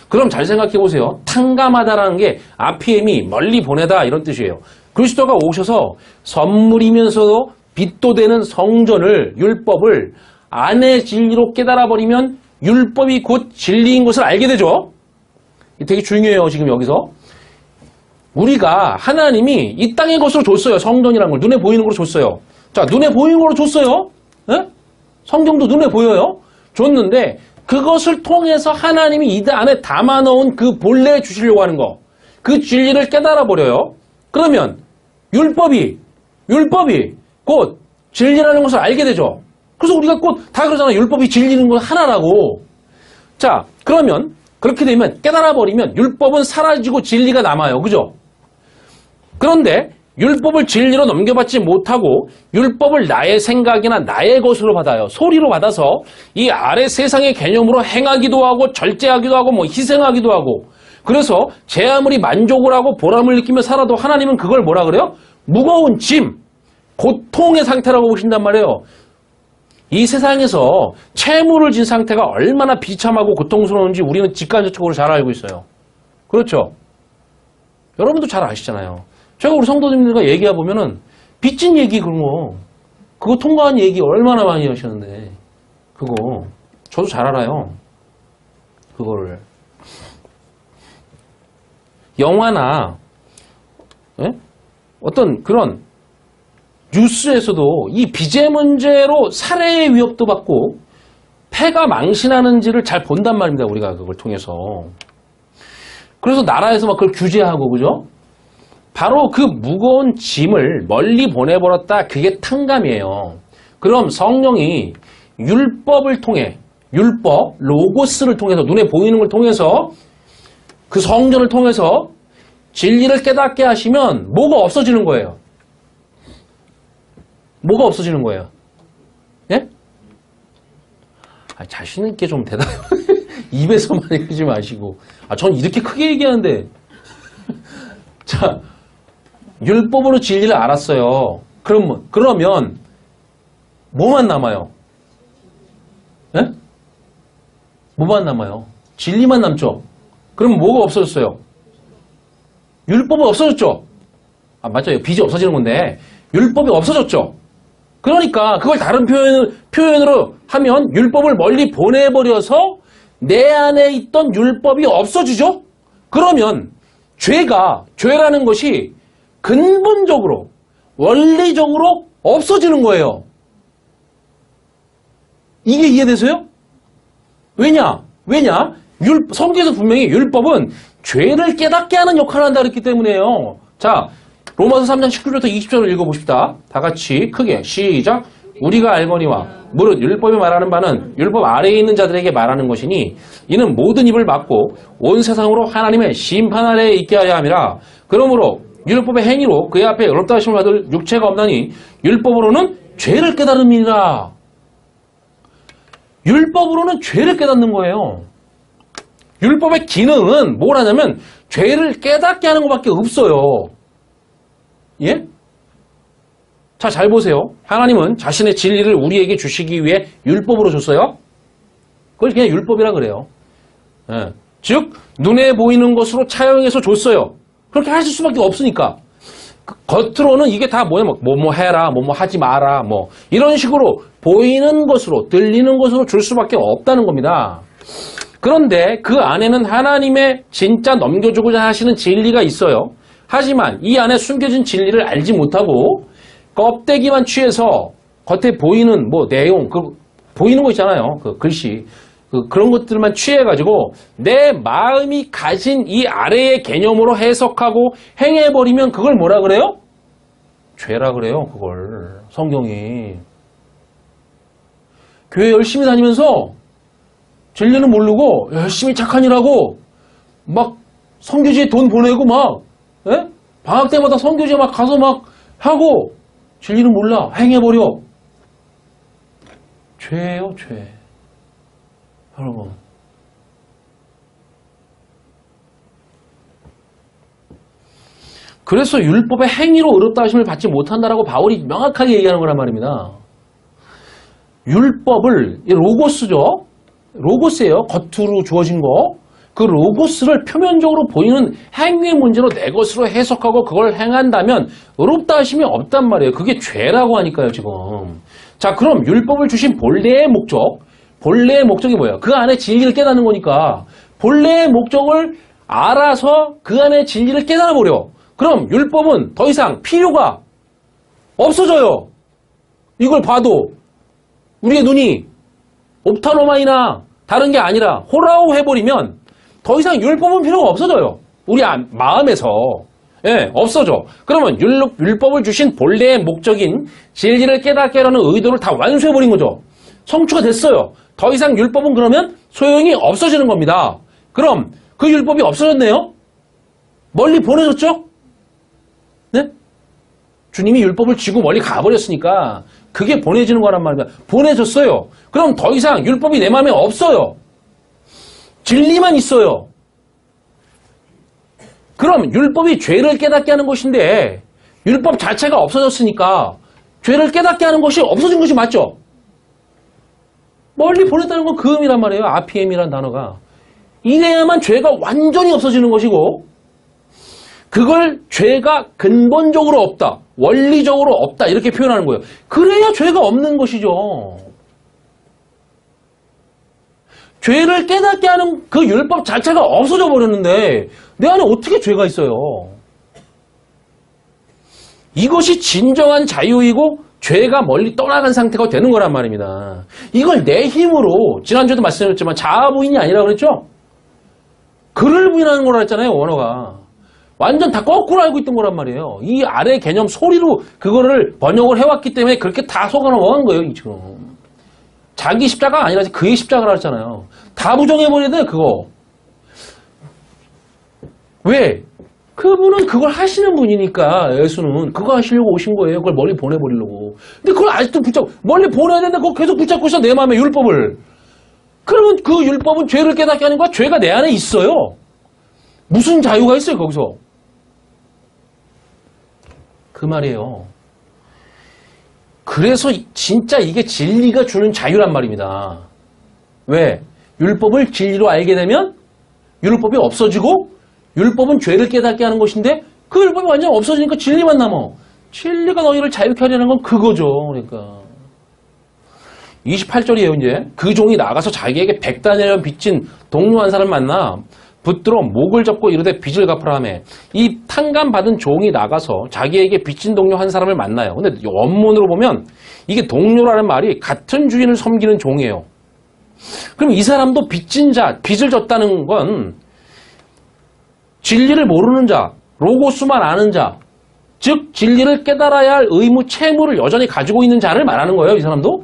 Speaker 1: 그럼 잘 생각해 보세요. 탕감하다라는 게 아피엠이 멀리 보내다 이런 뜻이에요. 그리스도가 오셔서 선물이면서도 빚도 되는 성전을, 율법을 안의 진리로 깨달아버리면 율법이 곧 진리인 것을 알게 되죠. 되게 중요해요. 지금 여기서. 우리가 하나님이 이 땅의 것으로 줬어요. 성전이라는 걸. 눈에 보이는 걸로 줬어요. 자, 눈에 보이는 걸로 줬어요. 네? 성경도 눈에 보여요. 줬는데 그것을 통해서 하나님이 이 안에 담아놓은 그 본래 주시려고 하는 거, 그 진리를 깨달아버려요. 그러면 율법이 곧 진리라는 것을 알게 되죠. 그래서 우리가 곧 다 그러잖아요. 율법이 진리는 건 하나라고. 자, 그러면 그렇게 되면 깨달아버리면 율법은 사라지고 진리가 남아요. 그죠? 그런데 율법을 진리로 넘겨받지 못하고 율법을 나의 생각이나 나의 것으로 받아요. 소리로 받아서 이 아래 세상의 개념으로 행하기도 하고 절제하기도 하고 뭐 희생하기도 하고, 그래서 제 아무리 만족을 하고 보람을 느끼며 살아도 하나님은 그걸 뭐라 그래요? 무거운 짐, 고통의 상태라고 보신단 말이에요. 이 세상에서 채무를 진 상태가 얼마나 비참하고 고통스러운지 우리는 직관적으로 잘 알고 있어요. 그렇죠? 여러분도 잘 아시잖아요. 제가 우리 성도님들과 얘기해 보면은 빚진 얘기 그거 통과한 얘기 얼마나 많이 하시는데, 그거 저도 잘 알아요. 그거를 영화나 어떤 그런 뉴스에서도 이 빚의 문제로 살해의 위협도 받고 패가 망신하는지를 잘 본단 말입니다. 우리가 그걸 통해서. 그래서 나라에서 막 그걸 규제하고, 그죠? 바로 그 무거운 짐을 멀리 보내버렸다. 그게 탕감이에요. 그럼 성령이 율법을 통해, 율법, 로고스를 통해서, 눈에 보이는 걸 통해서, 그 성전을 통해서 진리를 깨닫게 하시면 뭐가 없어지는 거예요? 뭐가 없어지는 거예요? 예? 자신 있게 좀 대답, 입에서만 얘기하지 마시고. 전 이렇게 크게 얘기하는데. 자, 율법으로 진리를 알았어요. 그러면 뭐만 남아요? 예? 뭐만 남아요? 진리만 남죠? 그럼 뭐가 없어졌어요? 율법은 없어졌죠? 맞아요. 빚이 없어지는 건데 율법이 없어졌죠? 그러니까 그걸 다른 표현으로 하면 율법을 멀리 보내버려서 내 안에 있던 율법이 없어지죠? 그러면 죄라는 것이 근본적으로, 원리적으로 없어지는 거예요. 이게 이해되세요? 왜냐? 성경에서 분명히 율법은 죄를 깨닫게 하는 역할을 한다 그랬기 때문에요. 자, 로마서 3장 19절부터 20절을 읽어봅시다. 다 같이 크게 시작. 우리가 알거니와 무릇 율법이 말하는 바는 율법 아래에 있는 자들에게 말하는 것이니 이는 모든 입을 막고 온 세상으로 하나님의 심판 아래에 있게 하려 함이라. 그러므로 율법의 행위로 그의 앞에 의롭다 하심을 받을 육체가 없나니 율법으로는 죄를 깨달음이니라. 율법으로는 죄를 깨닫는 거예요. 율법의 기능은 뭘 하냐면 죄를 깨닫게 하는 것밖에 없어요. 예? 자, 잘 보세요. 하나님은 자신의 진리를 우리에게 주시기 위해 율법으로 줬어요. 그걸 그냥 율법이라 그래요. 예. 즉 눈에 보이는 것으로 차용해서 줬어요. 그렇게 하실 수밖에 없으니까. 겉으로는 이게 다 뭐야, 뭐 해라, 뭐 하지 마라, 뭐 이런 식으로 보이는 것으로, 들리는 것으로 줄 수밖에 없다는 겁니다. 그런데 그 안에는 하나님의 진짜 넘겨주고자 하시는 진리가 있어요. 하지만 이 안에 숨겨진 진리를 알지 못하고 껍데기만 취해서 겉에 보이는 뭐 내용, 보이는 거 있잖아요. 그 글씨. 그런 것들만 취해가지고 내 마음이 가진 이 아래의 개념으로 해석하고 행해버리면 그걸 뭐라 그래요? 죄라 그래요. 그걸 성경이. 교회 열심히 다니면서 진리는 모르고 열심히 착한 일하고 막 선교지에 돈 보내고 막 예? 방학 때마다 선교지에 막 가서 막 하고 진리는 몰라. 행해버려. 죄예요. 죄. 여러분, 그래서 율법의 행위로 의롭다 하심을 받지 못한다라고 바울이 명확하게 얘기하는 거란 말입니다. 율법을, 로고스죠? 로고스예요. 겉으로 주어진 거. 그 로고스를 표면적으로 보이는 행위의 문제로 내 것으로 해석하고 그걸 행한다면 의롭다 하심이 없단 말이에요. 그게 죄라고 하니까요, 지금. 자, 그럼 율법을 주신 본래의 목적, 본래의 목적이 뭐예요? 그 안에 진리를 깨닫는 거니까 본래의 목적을 알아서 그 안에 진리를 깨달아 버려. 그럼 율법은 더 이상 필요가 없어져요. 이걸 봐도 우리의 눈이 옵타노마이나 다른 게 아니라 호라우 해버리면 더 이상 율법은 필요가 없어져요. 우리 마음에서. 예, 없어져. 그러면 율법을 주신 본래의 목적인 진리를 깨닫게 하려는 의도를 다 완수해버린 거죠. 성취가 됐어요. 더 이상 율법은 그러면 소용이 없어지는 겁니다. 그럼 그 율법이 없어졌네요? 멀리 보내졌죠? 네? 주님이 율법을 쥐고 멀리 가버렸으니까 그게 보내지는 거란 말입니다. 보내졌어요. 그럼 더 이상 율법이 내 마음에 없어요. 진리만 있어요. 그럼 율법이 죄를 깨닫게 하는 것인데 율법 자체가 없어졌으니까 죄를 깨닫게 하는 것이 없어진 것이 맞죠? 멀리 보냈다는 건 그 의미란 말이에요. RPM이란 단어가. 이래야만 죄가 완전히 없어지는 것이고 그걸 죄가 근본적으로 없다, 원리적으로 없다 이렇게 표현하는 거예요. 그래야 죄가 없는 것이죠. 죄를 깨닫게 하는 그 율법 자체가 없어져 버렸는데 내 안에 어떻게 죄가 있어요? 이것이 진정한 자유이고 죄가 멀리 떠나간 상태가 되는 거란 말입니다. 이걸 내 힘으로, 지난주에도 말씀드렸지만 자아 부인이 아니라 그랬죠? 그를 부인하는 거라 했잖아요, 원어가. 완전 다 거꾸로 알고 있던 거란 말이에요. 이 아래 개념 소리로 그거를 번역을 해왔기 때문에 그렇게 다 속아 넘어간 거예요, 지금. 자기 십자가가 아니라 그의 십자가라 했잖아요. 다 부정해버려야 돼, 그거. 왜? 그분은 그걸 하시는 분이니까 예수는 그거 하시려고 오신 거예요. 그걸 멀리 보내버리려고. 근데 그걸 아직도 멀리 보내야 되는데 그걸 계속 붙잡고 있어, 내 마음에 율법을. 그러면 그 율법은 죄를 깨닫게 하는 거야. 죄가 내 안에 있어요. 무슨 자유가 있어요, 거기서. 그 말이에요. 그래서 진짜 이게 진리가 주는 자유란 말입니다. 왜? 율법을 진리로 알게 되면 율법이 없어지고 율법은 죄를 깨닫게 하는 것인데 그 율법이 완전 없어지니까 진리만 남아. 진리가 너희를 자유케 하려는 건 그거죠. 그러니까 28절이에요. 이제 그 종이 나가서 자기에게 100다니엘 빚진 동료 한 사람 만나 붙들어 목을 잡고 이르되 빚을 갚으라 하며 이 탕감받은 종이 나가서 자기에게 빚진 동료 한 사람을 만나요. 근데 원문으로 보면 이게 동료라는 말이 같은 주인을 섬기는 종이에요. 그럼 이 사람도 빚진 자, 빚을 졌다는 건 진리를 모르는 자, 로고스만 아는 자, 즉 진리를 깨달아야 할 의무, 채무를 여전히 가지고 있는 자를 말하는 거예요. 이 사람도.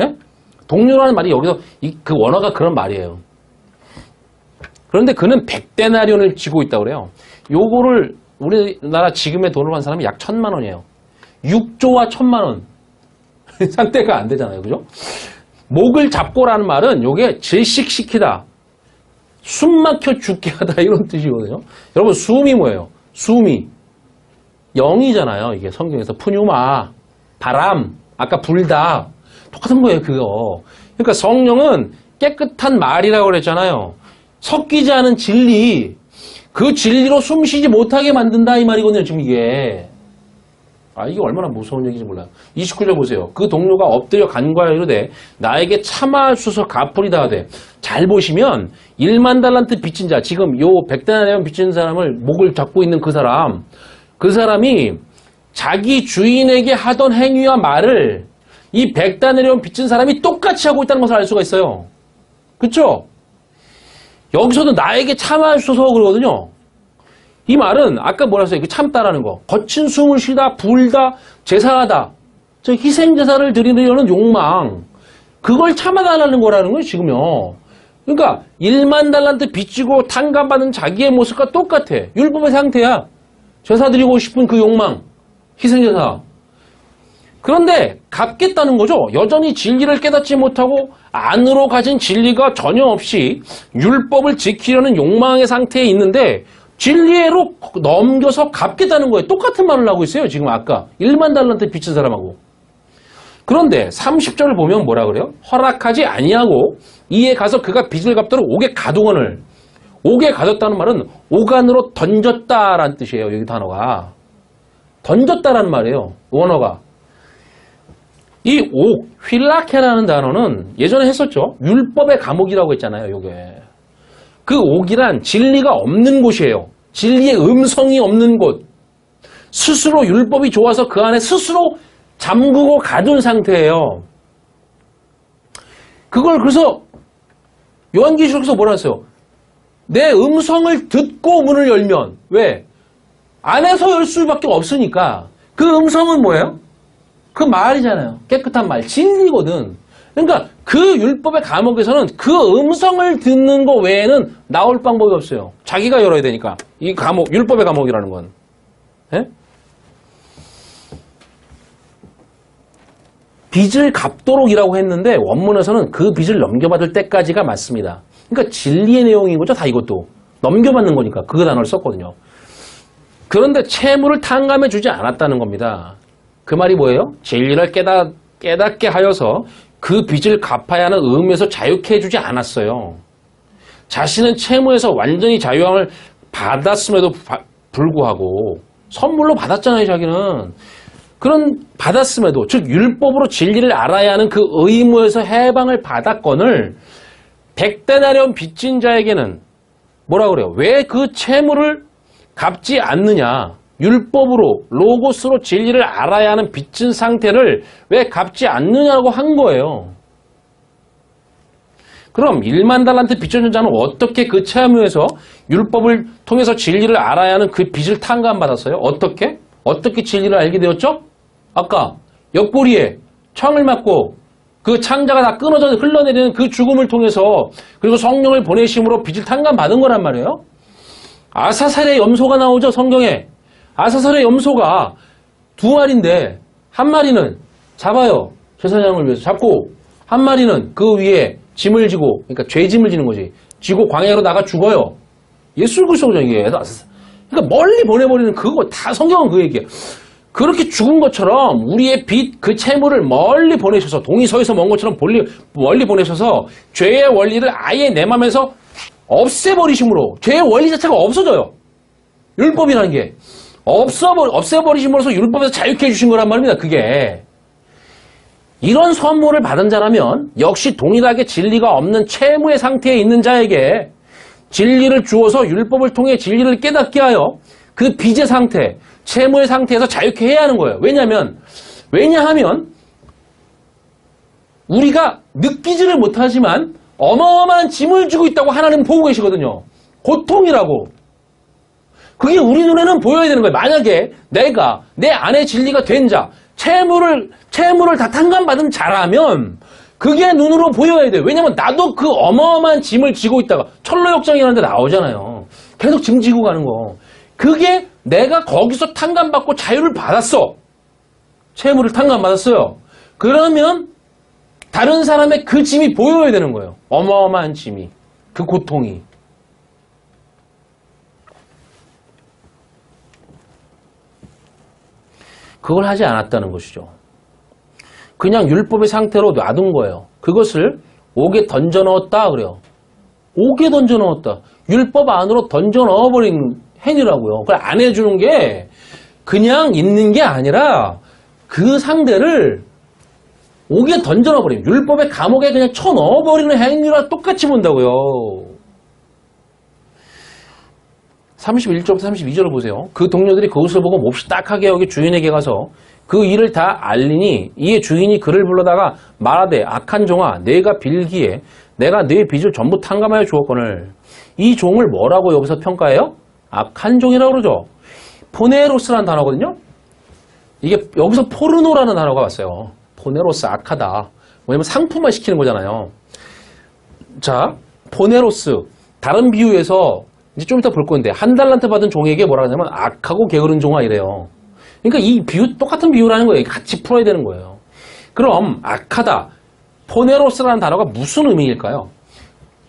Speaker 1: 예? 동료라는 말이 여기서 그 원어가 그런 말이에요. 그런데 그는 100데나리온을 지고 있다고 그래요. 요거를 우리나라 지금의 돈으로 한 사람이 약 1000만 원이에요. 6조와 1000만 원. 상대가 안 되잖아요. 그죠? 목을 잡고라는 말은 요게 질식시키다, 숨 막혀 죽게 하다 이런 뜻이거든요. 여러분 숨이 뭐예요? 숨이 영이잖아요. 이게 성경에서 푸뉴마, 바람, 아까 불다 똑같은 거예요. 그거. 그러니까 성령은 깨끗한 말이라고 그랬잖아요. 섞이지 않은 진리, 그 진리로 숨쉬지 못하게 만든다 이 말이거든요. 지금 이게. 이게 얼마나 무서운 얘기인지 몰라요. 29절 보세요. 그 동료가 엎드려 간과하여 이르되 나에게 참아주소서 갚으리다 하되. 잘 보시면 1만 달란트 빚진 자, 지금 요 100데나리온 빚진 사람을 목을 잡고 있는 그 사람이 자기 주인에게 하던 행위와 말을 이 100데나리온 빚진 사람이 똑같이 하고 있다는 것을 알 수가 있어요. 그쵸? 여기서도 나에게 참아주소서 그러거든요. 이 말은 아까 뭐라 했어요? 참다라는 거. 거친 숨을 쉬다, 불다, 제사하다. 저 희생제사를 드리려는 욕망. 그걸 참아달라는 거라는 거예요, 지금요. 그러니까 1만 달란트 빚지고 탕감받은 자기의 모습과 똑같아. 율법의 상태야. 제사 드리고 싶은 그 욕망. 희생제사. 그런데 갚겠다는 거죠. 여전히 진리를 깨닫지 못하고 안으로 가진 진리가 전혀 없이 율법을 지키려는 욕망의 상태에 있는데 진리로 넘겨서 갚겠다는 거예요. 똑같은 말을 하고 있어요. 지금 아까 1만 달란트 빚진 사람하고. 그런데 30절을 보면 뭐라 그래요? 허락하지 아니하고 이에 가서 그가 빚을 갚도록 옥에 가두거늘. 옥에 가뒀다는 말은 옥안으로 던졌다라는 뜻이에요. 여기 단어가. 던졌다라는 말이에요. 원어가. 이 옥, 휠라케라는 단어는 예전에 했었죠. 율법의 감옥이라고 했잖아요. 요게. 그 옥이란 진리가 없는 곳이에요. 진리의 음성이 없는 곳. 스스로 율법이 좋아서 그 안에 스스로 잠그고 가둔 상태예요. 그걸 그래서 요한계시록에서 뭐라 했어요? 내 음성을 듣고 문을 열면 왜? 안에서 열 수밖에 없으니까 그 음성은 뭐예요? 그 말이잖아요. 깨끗한 말, 진리거든. 그러니까 그 율법의 감옥에서는 그 음성을 듣는 거 외에는 나올 방법이 없어요. 자기가 열어야 되니까. 이 감옥, 율법의 감옥이라는 건. 예? 빚을 갚도록이라고 했는데 원문에서는 그 빚을 넘겨받을 때까지가 맞습니다. 그러니까 진리의 내용인 거죠. 다 이것도. 넘겨받는 거니까 그 단어를 썼거든요. 그런데 채무를 탕감해 주지 않았다는 겁니다. 그 말이 뭐예요? 진리를 깨닫게 하여서 그 빚을 갚아야 하는 의무에서 자유케 해주지 않았어요. 자신은 채무에서 완전히 자유함을 받았음에도 불구하고 선물로 받았잖아요. 자기는. 그런 받았음에도 즉 율법으로 진리를 알아야 하는 그 의무에서 해방을 받았건을 100데나리온 빚진 자에게는 뭐라 그래요? 왜 그 채무를 갚지 않느냐? 율법으로 로고스로 진리를 알아야 하는 빚진 상태를 왜 갚지 않느냐고 한 거예요. 그럼 1만 달란트 빚진 자는 어떻게 그 채무에서 율법을 통해서 진리를 알아야 하는 그 빚을 탕감받았어요? 어떻게? 어떻게 진리를 알게 되었죠? 아까 옆구리에 창을 맞고 그 창자가 다 끊어져 흘러내리는 그 죽음을 통해서 그리고 성령을 보내심으로 빚을 탕감받은 거란 말이에요. 아사살의 염소가 나오죠. 성경에. 아사살의 염소가 2마리인데 한 마리는 잡아요. 제사장을 위해서 잡고 한 마리는 그 위에 짐을 지고 그러니까 죄짐을 지는 거지. 지고 광야로 나가 죽어요. 예수 그리스도죠 이게. 그러니까 멀리 보내버리는 그거 다 성경은 그 얘기예요. 그렇게 죽은 것처럼 우리의 빚 그 채무를 멀리 보내셔서 동이 서에서 먼 것처럼 멀리 보내셔서 죄의 원리를 아예 내 맘에서 없애버리심으로 죄의 원리 자체가 없어져요. 율법이라는 게. 없애버리심으로써 율법에서 자유케 해주신 거란 말입니다. 그게. 이런 선물을 받은 자라면 역시 동일하게 진리가 없는 채무의 상태에 있는 자에게 진리를 주어서 율법을 통해 진리를 깨닫게 하여 그 빚의 상태, 채무의 상태에서 자유케 해야 하는 거예요. 왜냐하면 우리가 느끼지를 못하지만 어마어마한 짐을 지고 있다고 하나님은 보고 계시거든요. 고통이라고. 그게 우리 눈에는 보여야 되는 거예요. 만약에 내가 내 안에 진리가 된 자, 채무를 다 탕감받은 자라면 그게 눈으로 보여야 돼요. 왜냐면 나도 그 어마어마한 짐을 지고 있다가 철로역정이라는 데 나오잖아요. 계속 짐 지고 가는 거. 그게 내가 거기서 탕감받고 자유를 받았어. 채무를 탕감받았어요. 그러면 다른 사람의 그 짐이 보여야 되는 거예요. 어마어마한 짐이. 그 고통이. 그걸 하지 않았다는 것이죠. 그냥 율법의 상태로 놔둔 거예요. 그것을 옥에 던져 넣었다 그래요. 옥에 던져 넣었다. 율법 안으로 던져 넣어버린 행위라고요. 그걸 안 해주는 게 그냥 있는 게 아니라 그 상대를 옥에 던져 넣어버리면 율법의 감옥에 그냥 쳐 넣어버리는 행위랑 똑같이 본다고요. 31절부터 32절을 보세요. 그 동료들이 그것을 보고 몹시 딱하게 여기 주인에게 가서 그 일을 다 알리니 이에 주인이 그를 불러다가 말하되 악한 종아 내가 빌기에 내가 네 빚을 전부 탕감하여 주었거늘 이 종을 뭐라고 여기서 평가해요? 악한 종이라고 그러죠. 포네로스라는 단어거든요. 이게 여기서 포르노라는 단어가 왔어요. 포네로스 악하다. 왜냐면 상품화 시키는 거잖아요. 자, 포네로스 다른 비유에서 이제 좀 이따 볼 건데 한 달란트 받은 종에게 뭐라 하냐면 악하고 게으른 종아 이래요. 그러니까 이 비유 똑같은 비유라는 거예요. 같이 풀어야 되는 거예요. 그럼 악하다, 포네로스라는 단어가 무슨 의미일까요?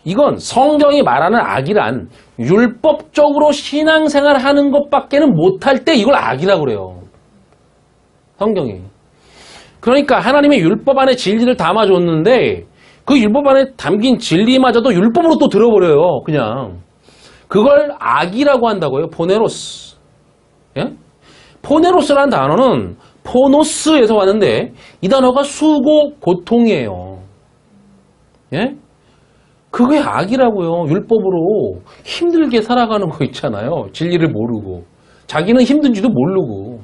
Speaker 1: 이건 성경이 말하는 악이란 율법적으로 신앙생활하는 것밖에는 못할 때 이걸 악이라고 그래요. 성경이. 그러니까 하나님의 율법 안에 진리를 담아줬는데 그 율법 안에 담긴 진리마저도 율법으로 또 들어버려요. 그냥. 그걸 악이라고 한다고요. 포네로스. 예? 포네로스라는 단어는 포노스에서 왔는데 이 단어가 수고, 고통이에요. 예? 그게 악이라고요. 율법으로 힘들게 살아가는 거 있잖아요. 진리를 모르고. 자기는 힘든지도 모르고.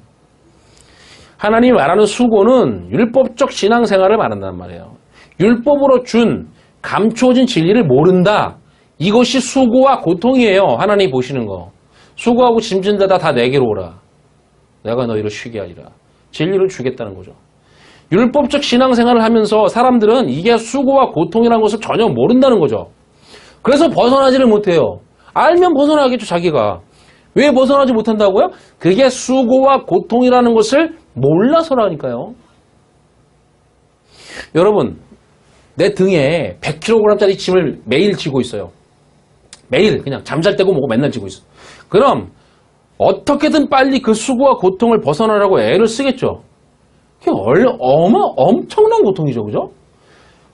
Speaker 1: 하나님이 말하는 수고는 율법적 신앙생활을 말한단 말이에요. 율법으로 준 감추어진 진리를 모른다. 이것이 수고와 고통이에요. 하나님이 보시는 거. 수고하고 짐진 자다 다 내게로 오라. 내가 너희를 쉬게 하리라. 진리를 주겠다는 거죠. 율법적 신앙생활을 하면서 사람들은 이게 수고와 고통이라는 것을 전혀 모른다는 거죠. 그래서 벗어나지를 못해요. 알면 벗어나겠죠, 자기가. 왜 벗어나지 못한다고요? 그게 수고와 고통이라는 것을 몰라서라니까요. 여러분, 내 등에 100kg짜리 짐을 매일 지고 있어요. 매일 그냥 잠잘 때고 뭐고 맨날 지고 있어. 그럼 어떻게든 빨리 그 수고와 고통을 벗어나라고 애를 쓰겠죠. 그게 엄청난 고통이죠. 그죠?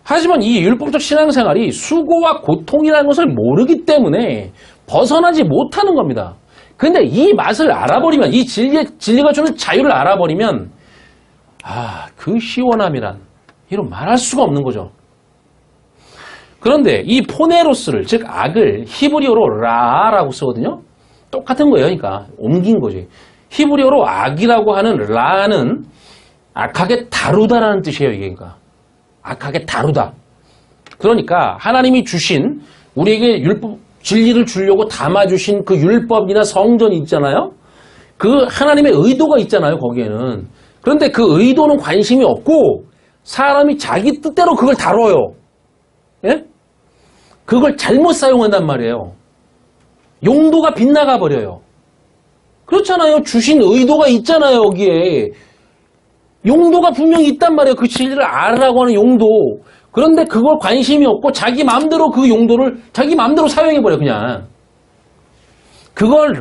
Speaker 1: 하지만 이 율법적 신앙생활이 수고와 고통이라는 것을 모르기 때문에 벗어나지 못하는 겁니다. 근데 이 맛을 알아버리면, 이 진리가 주는 자유를 알아버리면, 그 시원함이란, 이런 말할 수가 없는 거죠. 그런데 이 포네로스를, 즉 악을 히브리어로 라라고 쓰거든요. 똑같은 거예요. 그러니까 옮긴 거지. 히브리어로 악이라고 하는 라는 악하게 다루다라는 뜻이에요. 이게 그러니까 악하게 다루다. 그러니까 하나님이 주신 우리에게 율법 진리를 주려고 담아주신 그 율법이나 성전이 있잖아요. 그 하나님의 의도가 있잖아요. 거기에는. 그런데 그 의도는 관심이 없고 사람이 자기 뜻대로 그걸 다뤄요. 예? 그걸 잘못 사용한단 말이에요. 용도가 빗나가 버려요. 그렇잖아요. 주신 의도가 있잖아요. 여기에. 용도가 분명히 있단 말이에요. 그 진리를 알으라고 하는 용도. 그런데 그걸 관심이 없고 자기 마음대로 그 용도를 자기 마음대로 사용해버려 그냥. 그걸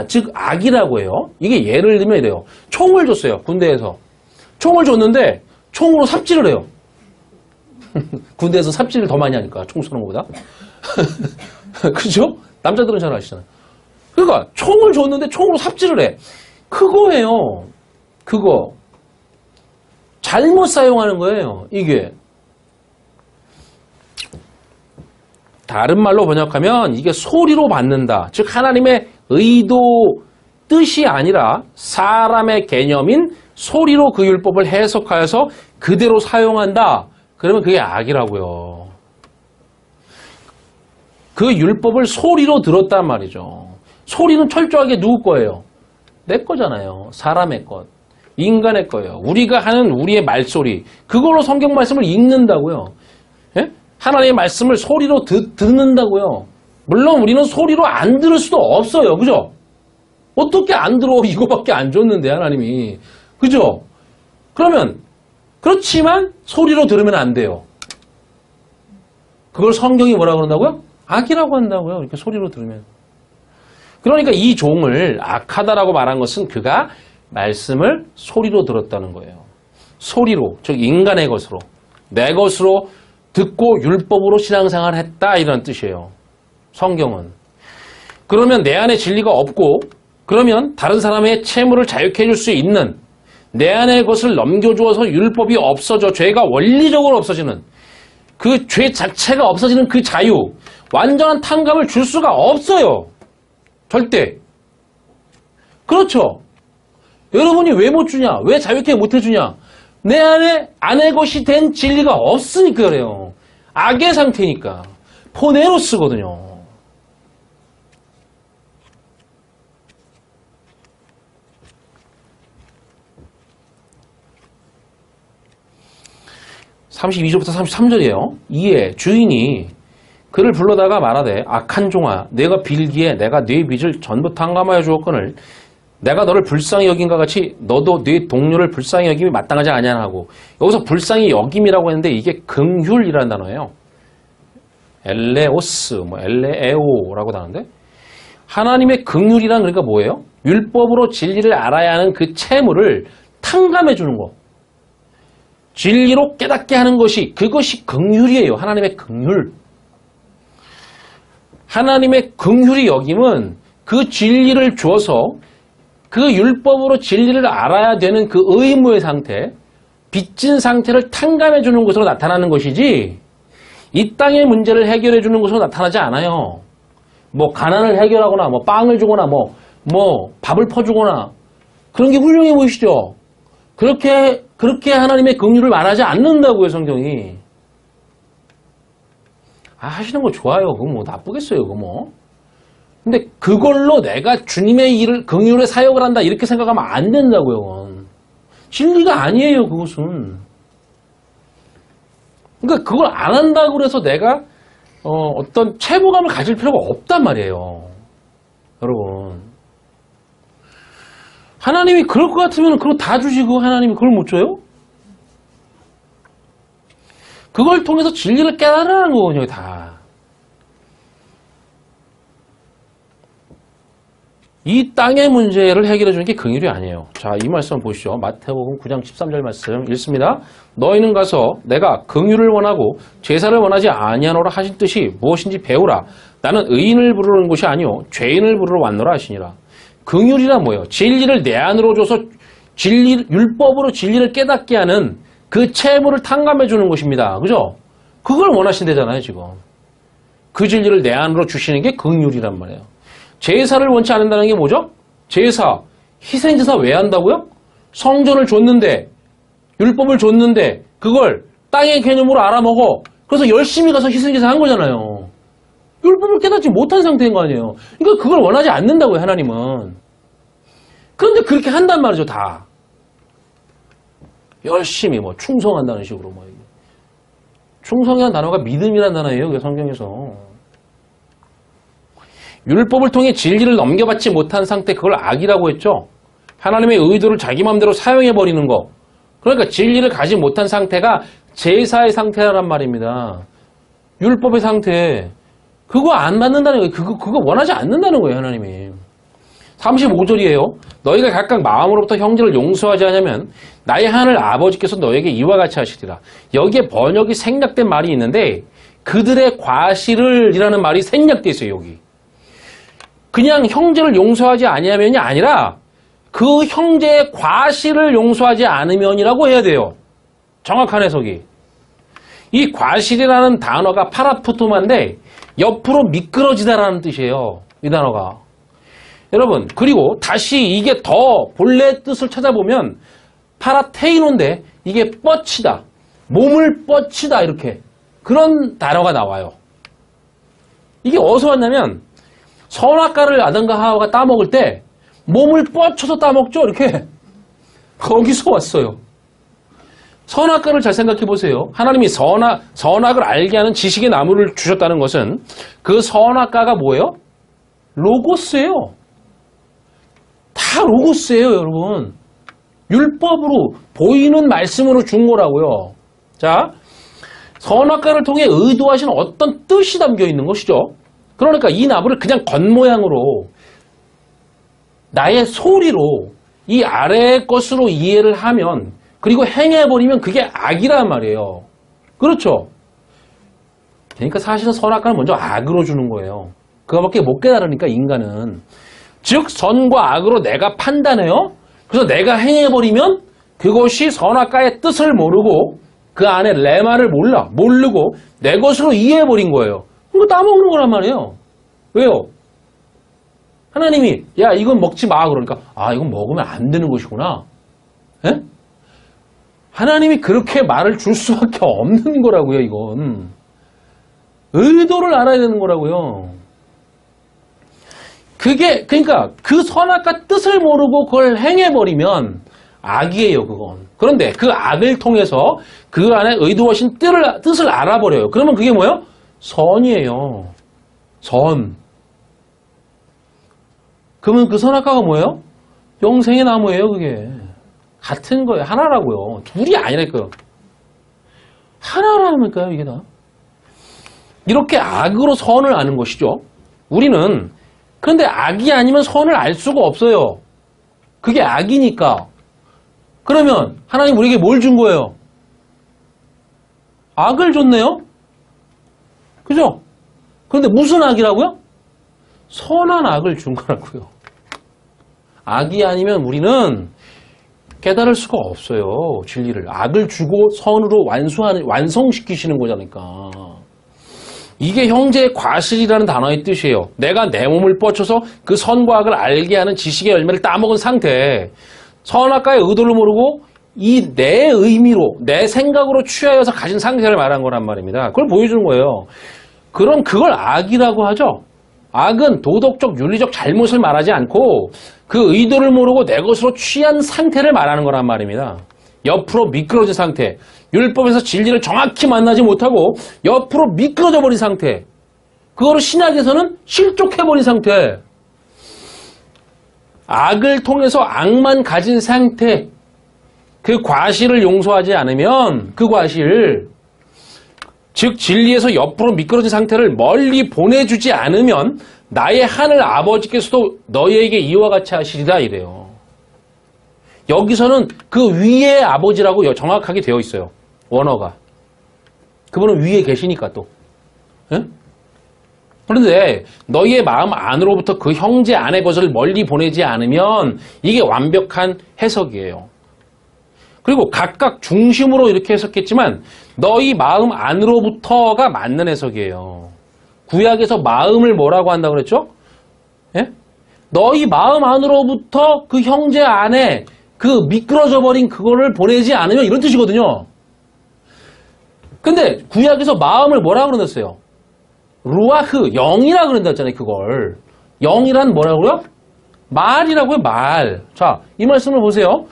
Speaker 1: 즉 악이라고 해요. 이게 예를 들면 돼요. 총을 줬어요. 군대에서. 총을 줬는데 총으로 삽질을 해요. 군대에서 삽질을 더 많이 하니까 총 쏘는 것보다. 그죠? 남자들은 잘 아시잖아요. 그러니까 총을 줬는데 총으로 삽질을 해. 그거예요. 그거. 잘못 사용하는 거예요. 이게. 다른 말로 번역하면 이게 소리로 받는다. 즉 하나님의 의도, 뜻이 아니라 사람의 개념인 소리로 그 율법을 해석하여서 그대로 사용한다. 그러면 그게 악이라고요. 그 율법을 소리로 들었단 말이죠. 소리는 철저하게 누구 거예요? 내 거잖아요. 사람의 것. 인간의 거예요. 우리가 하는 우리의 말소리. 그걸로 성경 말씀을 읽는다고요. 예? 하나님의 말씀을 소리로 듣는다고요. 물론 우리는 소리로 안 들을 수도 없어요. 그죠? 어떻게 안 들어? 이거밖에 안 줬는데 하나님이. 그죠? 그러면 그렇지만 소리로 들으면 안 돼요. 그걸 성경이 뭐라고 그런다고요? 악이라고 한다고요. 이렇게 소리로 들으면. 그러니까 이 종을 악하다라고 말한 것은 그가 말씀을 소리로 들었다는 거예요. 소리로, 즉 인간의 것으로, 내 것으로 듣고 율법으로 신앙생활을 했다 이런 뜻이에요. 성경은. 그러면 내 안에 진리가 없고 그러면 다른 사람의 채무를 자유케 해줄 수 있는 내 안의 것을 넘겨주어서 율법이 없어져 죄가 원리적으로 없어지는 그 죄 자체가 없어지는 그 자유, 완전한 탕감을 줄 수가 없어요. 절대. 그렇죠. 여러분이 왜 못 주냐? 왜 자유케 못 해주냐? 내 안에 것이 된 진리가 없으니까 그래요. 악의 상태니까. 포네로스거든요. (32절부터) (33절이에요) 이에 주인이 그를 불러다가 말하되 악한 종아 내가 빌기에 내가 네 빚을 전부 탕감하여 주었거늘 내가 너를 불쌍히 여긴과 같이 너도 네 동료를 불쌍히 여김이 마땅하지 아니하나 하고, 여기서 불쌍히 여김이라고 했는데 이게 긍휼이라는 단어예요. 엘레오스, 엘레에오라고 하는데 하나님의 긍휼이란 그러니까 뭐예요? 율법으로 진리를 알아야 하는 그 채무를 탕감해 주는 거. 진리로 깨닫게 하는 것이 그것이 긍휼이에요. 하나님의 긍휼. 하나님의 긍휼이 여김은 그 진리를 주어서 그 율법으로 진리를 알아야 되는 그 의무의 상태, 빚진 상태를 탕감해 주는 것으로 나타나는 것이지 이 땅의 문제를 해결해 주는 것으로 나타나지 않아요. 뭐 가난을 해결하거나 뭐 빵을 주거나 뭐 밥을 퍼주거나 그런 게 훌륭해 보이시죠? 그렇게 하나님의 긍휼을 말하지 않는다고요, 성경이. 하시는 거 좋아요. 그거 뭐 나쁘겠어요, 그거 뭐. 근데 그걸로 내가 주님의 일을, 긍휼의 사역을 한다, 이렇게 생각하면 안 된다고요, 그건. 진리가 아니에요, 그것은. 그러니까 그걸 안 한다고 그래서 내가, 어떤 채무감을 가질 필요가 없단 말이에요. 여러분. 하나님이 그럴 것 같으면 그거 다 주시고 하나님이 그걸 못 줘요? 그걸 통해서 진리를 깨달으라는 거거든요, 다. 이 땅의 문제를 해결해 주는 게 긍휼이 아니에요. 자, 이 말씀 보시죠. 마태복음 9장 13절 말씀 읽습니다. 너희는 가서 내가 긍휼을 원하고 제사를 원하지 아니하노라 하신 뜻이 무엇인지 배우라. 나는 의인을 부르는 것이 아니요 죄인을 부르러 왔노라 하시니라. 긍휼이란 뭐예요? 진리를 내 안으로 줘서 율법으로 진리를 깨닫게 하는 그 채무를 탕감해 주는 것입니다. 그죠? 그걸 원하신대잖아요, 지금. 그 진리를 내 안으로 주시는 게 긍휼이란 말이에요. 제사를 원치 않는다는 게 뭐죠? 제사, 희생제사 왜 한다고요? 성전을 줬는데, 율법을 줬는데, 그걸 땅의 개념으로 알아먹어. 그래서 열심히 가서 희생제사 한 거잖아요. 율법을 깨닫지 못한 상태인 거 아니에요. 그러니까 그걸 원하지 않는다고요, 하나님은. 그런데 그렇게 한단 말이죠, 다. 열심히 충성한다는 식으로 충성이라는 단어가 믿음이라는 단어예요, 그게 성경에서. 율법을 통해 진리를 넘겨받지 못한 상태, 그걸 악이라고 했죠. 하나님의 의도를 자기 마음대로 사용해버리는 거. 그러니까 진리를 가지 못한 상태가 제사의 상태란 말입니다. 율법의 상태. 그거 안 받는다는 거예요. 그거 원하지 않는다는 거예요, 하나님이. 35절이에요. 너희가 각각 마음으로부터 형제를 용서하지 않으면 나의 하늘 아버지께서 너에게 이와 같이 하시리라. 여기에 번역이 생략된 말이 있는데 그들의 과실을 이라는 말이 생략되어 있어요, 여기. 그냥 형제를 용서하지 아니하면이 아니라 그 형제의 과실을 용서하지 않으면이라고 해야 돼요. 정확한 해석이. 이 과실이라는 단어가 파라푸토마인데 옆으로 미끄러지다라는 뜻이에요. 이 단어가. 여러분, 그리고 다시 이게 더 본래 뜻을 찾아보면 파라테이노인데 이게 뻗치다. 몸을 뻗치다, 이렇게. 그런 단어가 나와요. 이게 어디서 왔냐면 선악과를 아담과 하와가 따먹을 때 몸을 뻗쳐서 따먹죠, 이렇게. 거기서 왔어요. 선악과를 잘 생각해 보세요. 하나님이 선악을 알게 하는 지식의 나무를 주셨다는 것은 그 선악과가 뭐예요? 로고스예요. 다 로고스예요, 여러분. 율법으로 보이는 말씀으로 준 거라고요. 자, 선악과를 통해 의도하신 어떤 뜻이 담겨 있는 것이죠. 그러니까 이 나무를 그냥 겉모양으로 나의 소리로 이 아래의 것으로 이해를 하면 그리고 행해버리면 그게 악이란 말이에요. 그렇죠? 그러니까 사실은 선악과는 먼저 악으로 주는 거예요. 그거밖에 못 깨달으니까 인간은. 즉 선과 악으로 내가 판단해요. 그래서 내가 행해버리면 그것이 선악과의 뜻을 모르고 그 안에 레마를 모르고 내 것으로 이해해버린 거예요. 그거 따먹는 거란 말이에요. 왜요? 하나님이 야 이건 먹지 마 그러니까 아 이건 먹으면 안 되는 것이구나. 에? 하나님이 그렇게 말을 줄 수밖에 없는 거라고요. 이건 의도를 알아야 되는 거라고요. 그게 그러니까 그 선악과 뜻을 모르고 그걸 행해버리면 악이에요. 그건. 그런데 그 악을 통해서 그 안에 의도하신 뜻을 알아버려요. 그러면 그게 뭐예요? 선이에요. 선. 그러면 그 선악과가 뭐예요? 영생의 나무예요. 그게. 같은 거예요. 하나라고요. 둘이 아니라니까요. 하나라니까요. 이게 다. 이렇게 악으로 선을 아는 것이죠. 우리는 그런데 악이 아니면 선을 알 수가 없어요. 그게 악이니까. 그러면 하나님 우리에게 뭘 준 거예요? 악을 줬네요? 그죠? 그런데 무슨 악이라고요? 선한 악을 준 거라고요. 악이 아니면 우리는 깨달을 수가 없어요. 진리를. 악을 주고 선으로 완성시키시는 거잖아요. 이게 형제의 과실이라는 단어의 뜻이에요. 내가 내 몸을 뻗쳐서 그 선과 악을 알게 하는 지식의 열매를 따먹은 상태. 선악과의 의도를 모르고 이 내 의미로 내 생각으로 취하여서 가진 상태를 말한 거란 말입니다. 그걸 보여주는 거예요. 그럼 그걸 악이라고 하죠. 악은 도덕적, 윤리적 잘못을 말하지 않고 그 의도를 모르고 내 것으로 취한 상태를 말하는 거란 말입니다. 옆으로 미끄러진 상태. 율법에서 진리를 정확히 만나지 못하고 옆으로 미끄러져 버린 상태. 그거를 신약에서는 실족해버린 상태. 악을 통해서 악만 가진 상태. 그 과실을 용서하지 않으면 그 과실, 즉 진리에서 옆으로 미끄러진 상태를 멀리 보내주지 않으면 나의 하늘 아버지께서도 너희에게 이와 같이 하시리라 이래요. 여기서는 그 위의 아버지라고 정확하게 되어 있어요. 원어가. 그분은 위에 계시니까 또. 에? 그런데 너희의 마음 안으로부터 그 형제 안의 것을 멀리 보내지 않으면 이게 완벽한 해석이에요. 그리고 각각 중심으로 이렇게 해석했지만 너희 마음 안으로부터가 맞는 해석이에요. 구약에서 마음을 뭐라고 한다고 그랬죠? 예? 너희 마음 안으로부터 그 형제 안에 그 미끄러져 버린 그거를 보내지 않으면 이런 뜻이거든요. 근데 구약에서 마음을 뭐라고 그러셨어요? 루아흐, 영이라고 그런다잖아요. 그걸. 영이란 뭐라고요? 말이라고요. 말. 자, 이 말씀을 보세요.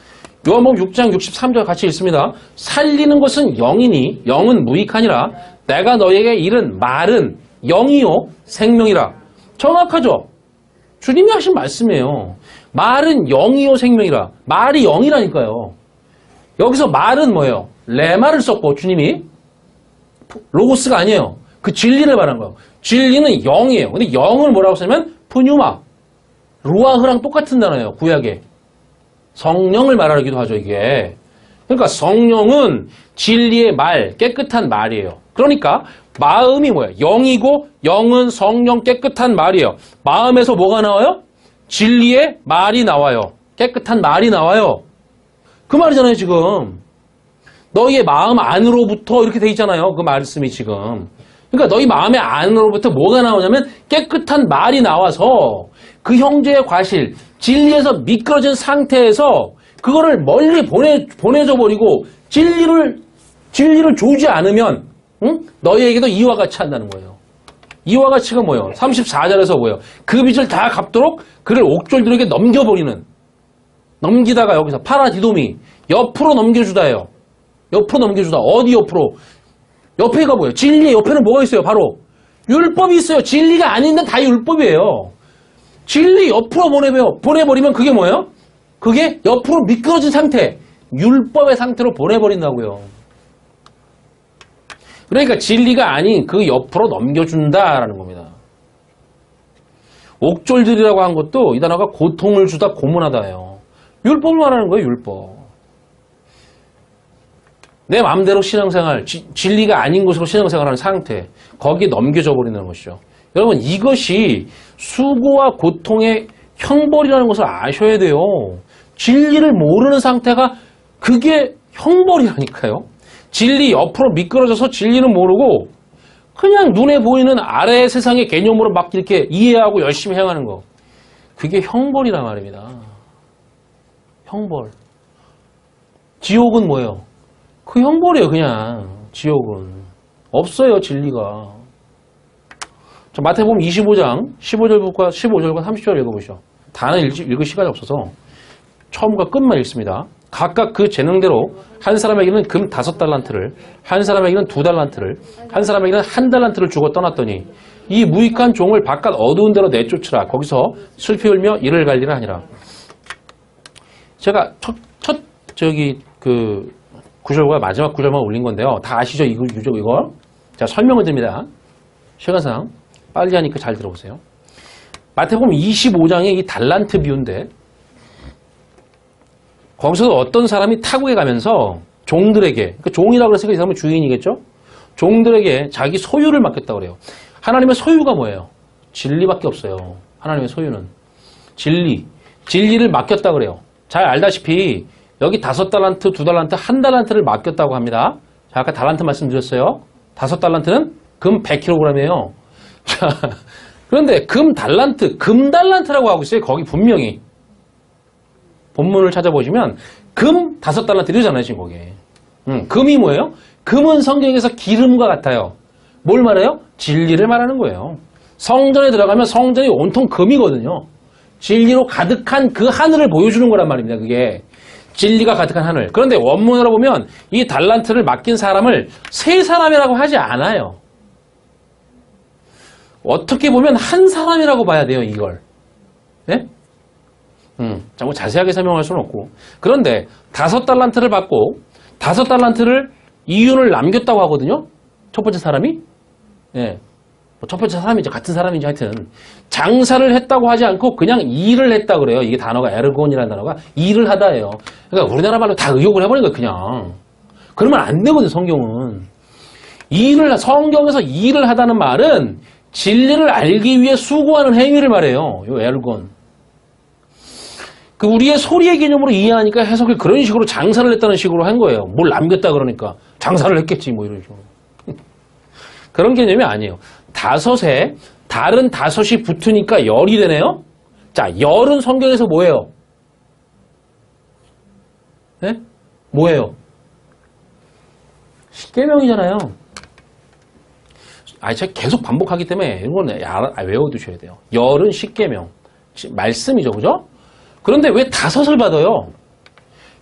Speaker 1: 요한복음 6장 63절 같이 읽습니다. 살리는 것은 영이니 영은 무익하니라. 내가 너에게 이른 말은 영이요 생명이라. 정확하죠? 주님이 하신 말씀이에요. 말은 영이요 생명이라. 말이 영이라니까요. 여기서 말은 뭐예요? 레마를 썼고 주님이 로고스가 아니에요. 그 진리를 말한 거예요. 진리는 영이에요. 근데 영을 뭐라고 쓰냐면 푸뉴마, 루아흐랑 똑같은 단어예요. 구약에. 성령을 말하기도 하죠, 이게. 그러니까 성령은 진리의 말, 깨끗한 말이에요. 그러니까 마음이 뭐예요? 영이고 영은 성령 깨끗한 말이에요. 마음에서 뭐가 나와요? 진리의 말이 나와요. 깨끗한 말이 나와요. 그 말이잖아요, 지금. 너희의 마음 안으로부터 이렇게 돼 있잖아요. 그 말씀이 지금. 그러니까 너희 마음의 안으로부터 뭐가 나오냐면 깨끗한 말이 나와서 그 형제의 과실, 진리에서 미끄러진 상태에서 그거를 멀리 보내줘 버리고 진리를 조지 않으면 너희에게도 이와 같이 한다는 거예요. 이와 같이가 뭐예요? 34절에서 뭐예요? 그 빚을 다 갚도록 그를 옥졸들에게 넘겨버리는, 넘기다가 여기서 파라디도미, 옆으로 넘겨주다예요. 옆으로 넘겨주다. 어디 옆으로? 옆에가 뭐예요? 진리의 옆에는 뭐가 있어요? 바로 율법이 있어요. 진리가 아닌데 다 율법이에요. 진리 옆으로 보내버리면 그게 뭐예요? 그게 옆으로 미끄러진 상태, 율법의 상태로 보내버린다고요. 그러니까 진리가 아닌 그 옆으로 넘겨준다라는 겁니다. 옥졸들이라고 한 것도 이 단어가 고통을 주다, 고문하다예요. 율법을 말하는 거예요, 율법. 내 마음대로 신앙생활, 진리가 아닌 것으로 신앙생활하는 상태, 거기에 넘겨져 버리는 것이죠. 여러분, 이것이 수고와 고통의 형벌이라는 것을 아셔야 돼요. 진리를 모르는 상태가 그게 형벌이라니까요. 진리 옆으로 미끄러져서 진리는 모르고 그냥 눈에 보이는 아래 세상의 개념으로 막 이렇게 이해하고 열심히 행하는 거. 그게 형벌이란 말입니다. 형벌. 지옥은 뭐예요? 그 형벌이에요, 그냥. 지옥은. 없어요, 진리가. 자, 마태복음 25장 15절과 30절 읽어보시죠. 단어 읽을 시간이 없어서 처음과 끝만 읽습니다. 각각 그 재능대로 한 사람에게는 금 5달란트를, 한 사람에게는 2달란트를, 한 사람에게는 1달란트를 주고 떠났더니 이 무익한 종을 바깥 어두운 데로 내쫓으라. 거기서 슬피 울며 이를 갈리라 하니라. 제가 첫 구절과 마지막 구절만 올린 건데요. 다 아시죠? 이거? 자, 설명을 드립니다. 시간상 빨리 하니까 잘 들어보세요. 마태복음 25장의 이 달란트 비유인데 거기서 어떤 사람이 타국에 가면서 종들에게, 그러니까 종이라고 그랬으니까 이 사람은 주인이겠죠? 종들에게 자기 소유를 맡겼다고 그래요. 하나님의 소유가 뭐예요? 진리밖에 없어요. 하나님의 소유는. 진리를 맡겼다고 그래요. 잘 알다시피 여기 5달란트, 2달란트, 1달란트를 맡겼다고 합니다. 자, 아까 달란트 말씀드렸어요. 5달란트는 금 100kg이에요. 자, 그런데 금달란트라고 하고 있어요. 거기 분명히. 본문을 찾아보시면 금 5달란트 이러잖아요, 지금 거기에. 금이 뭐예요? 금은 성경에서 기름과 같아요. 뭘 말해요? 진리를 말하는 거예요. 성전에 들어가면 성전이 온통 금이거든요. 진리로 가득한 그 하늘을 보여주는 거란 말입니다, 그게. 진리가 가득한 하늘. 그런데 원문으로 보면 이 달란트를 맡긴 사람을 세 사람이라고 하지 않아요. 어떻게 보면 한 사람이라고 봐야 돼요, 이걸. 네? 자, 뭐 자세하게 설명할 수는 없고. 그런데 5달란트를 받고 5달란트를 이윤을 남겼다고 하거든요. 첫 번째 사람이. 예. 첫 번째 사람이죠. 같은 사람인지 하여튼. 장사를 했다고 하지 않고 그냥 일을 했다 그래요. 이게 단어가 에르곤이라는 단어가 일을 하다예요. 그러니까 우리나라 말로 다 의욕을 해버린 거예요, 그냥. 그러면 안 되거든요, 성경은. 성경에서 일을 하다는 말은 진리를 알기 위해 수고하는 행위를 말해요. 요 에르곤. 우리의 소리의 개념으로 이해하니까 해석을 그런 식으로 장사를 했다는 식으로 한 거예요. 뭘 남겼다 그러니까. 장사를 했겠지, 뭐 이런 식으로. 그런 개념이 아니에요. 5에 다른 5이 붙으니까 열이 되네요? 자, 열은 성경에서 뭐예요? 네? 뭐예요? 십계명이잖아요. 제가 계속 반복하기 때문에 이런 건 외워두셔야 돼요. 열은 십계명. 말씀이죠, 그죠? 그런데 왜 5을 받아요?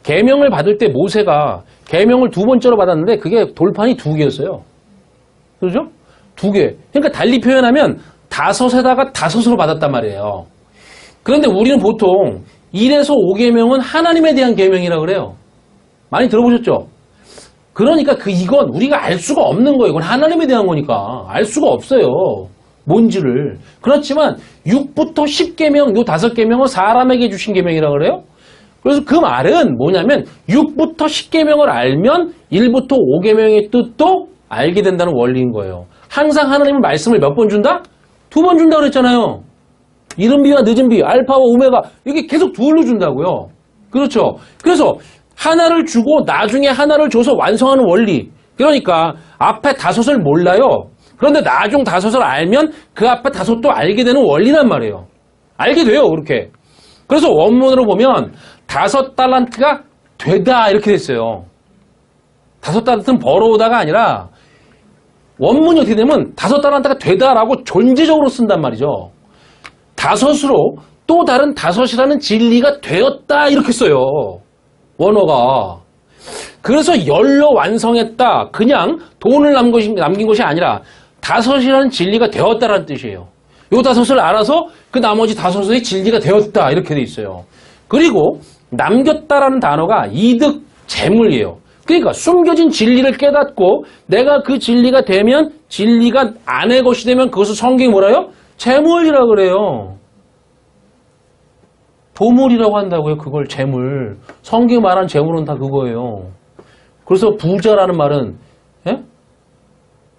Speaker 1: 계명을 받을 때 모세가 계명을 2번째로 받았는데 그게 돌판이 2개였어요. 그렇죠? 2개. 그러니까 달리 표현하면 5에다가 5으로 받았단 말이에요. 그런데 우리는 보통 1에서 5계명은 하나님에 대한 계명이라고 그래요. 많이 들어보셨죠? 그러니까 이건 우리가 알 수가 없는 거예요. 이건 하나님에 대한 거니까. 알 수가 없어요. 뭔지를. 그렇지만 6부터 10계명, 요 5계명은 사람에게 주신 계명이라고 그래요. 그래서 그 말은 뭐냐면 6부터 10계명을 알면 1부터 5계명의 뜻도 알게 된다는 원리인 거예요. 항상 하나님은 말씀을 몇 번 준다? 2번 준다 그랬잖아요. 이른 비와 늦은 비, 알파와 오메가 이게 계속 둘로 준다고요. 그렇죠. 그래서 하나를 주고 나중에 하나를 줘서 완성하는 원리. 그러니까 앞에 5을 몰라요. 그런데 나중 5을 알면 그 앞에 5도 알게 되는 원리란 말이에요. 알게 돼요, 그렇게. 그래서 원문으로 보면 5달란트가 되다 이렇게 됐어요. 5달란트는 벌어오다가 아니라 원문이 어떻게 되면 5달란트가 되다라고 존재적으로 쓴단 말이죠. 5으로 또 다른 5이라는 진리가 되었다 이렇게 써요. 원어가. 그래서 열로 완성했다. 그냥 돈을 남긴 것이 아니라 5이라는 진리가 되었다라는 뜻이에요. 요 5을 알아서 그 나머지 5의 진리가 되었다 이렇게 돼 있어요. 그리고 남겼다라는 단어가 이득, 재물이에요. 그러니까 숨겨진 진리를 깨닫고 내가 그 진리가 되면 진리가 아내 것이 되면 그것을 성경이 뭐라요? 재물이라고 그래요. 보물이라고 한다고요. 그걸 재물. 성경이 말한 재물은 다 그거예요. 그래서 부자라는 말은 예?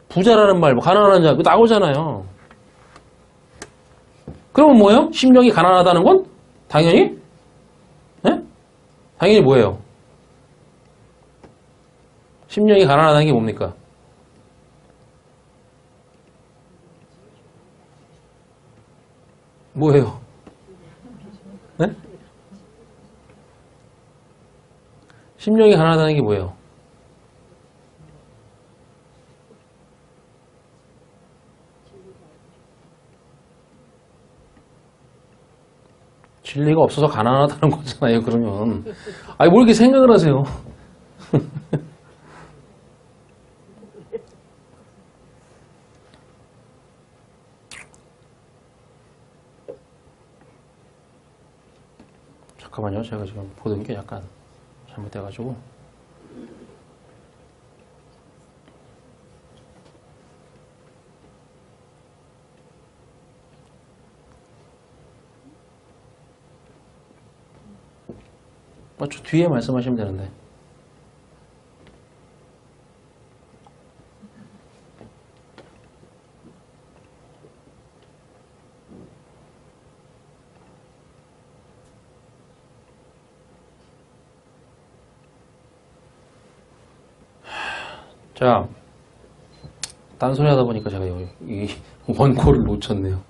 Speaker 1: 부자라는 말, 뭐 가난한 자 그거 나오잖아요. 그러면 뭐예요? 심령이 가난하다는 건 당연히 예? 당연히 뭐예요? 심령이 가난하다는 게 뭡니까? 뭐예요? 네? 심령이 가난하다는 게 뭐예요? 진리가 없어서 가난하다는 거잖아요, 그러면. 아니, 뭘 이렇게 생각을 하세요? 잠깐만요. 제가 지금 보던 게 약간 잘못돼가지고. 저 뒤에 말씀하시면 되는데. 자, 딴소리 하다 보니까 제가 이 원고를 놓쳤네요.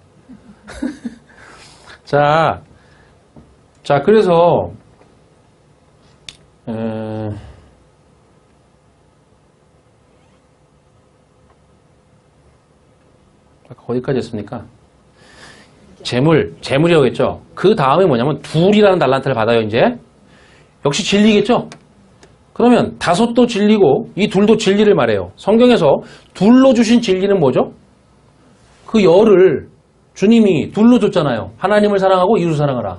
Speaker 1: 자, 그래서 어디까지 했습니까? 재물이라고 했죠. 그 다음에 뭐냐면 둘이라는 달란트를 받아요. 이제 역시 진리겠죠. 그러면 다섯도 진리고 이 둘도 진리를 말해요. 성경에서 둘로 주신 진리는 뭐죠? 그 열을 주님이 둘로 줬잖아요. 하나님을 사랑하고 이웃을 사랑하라.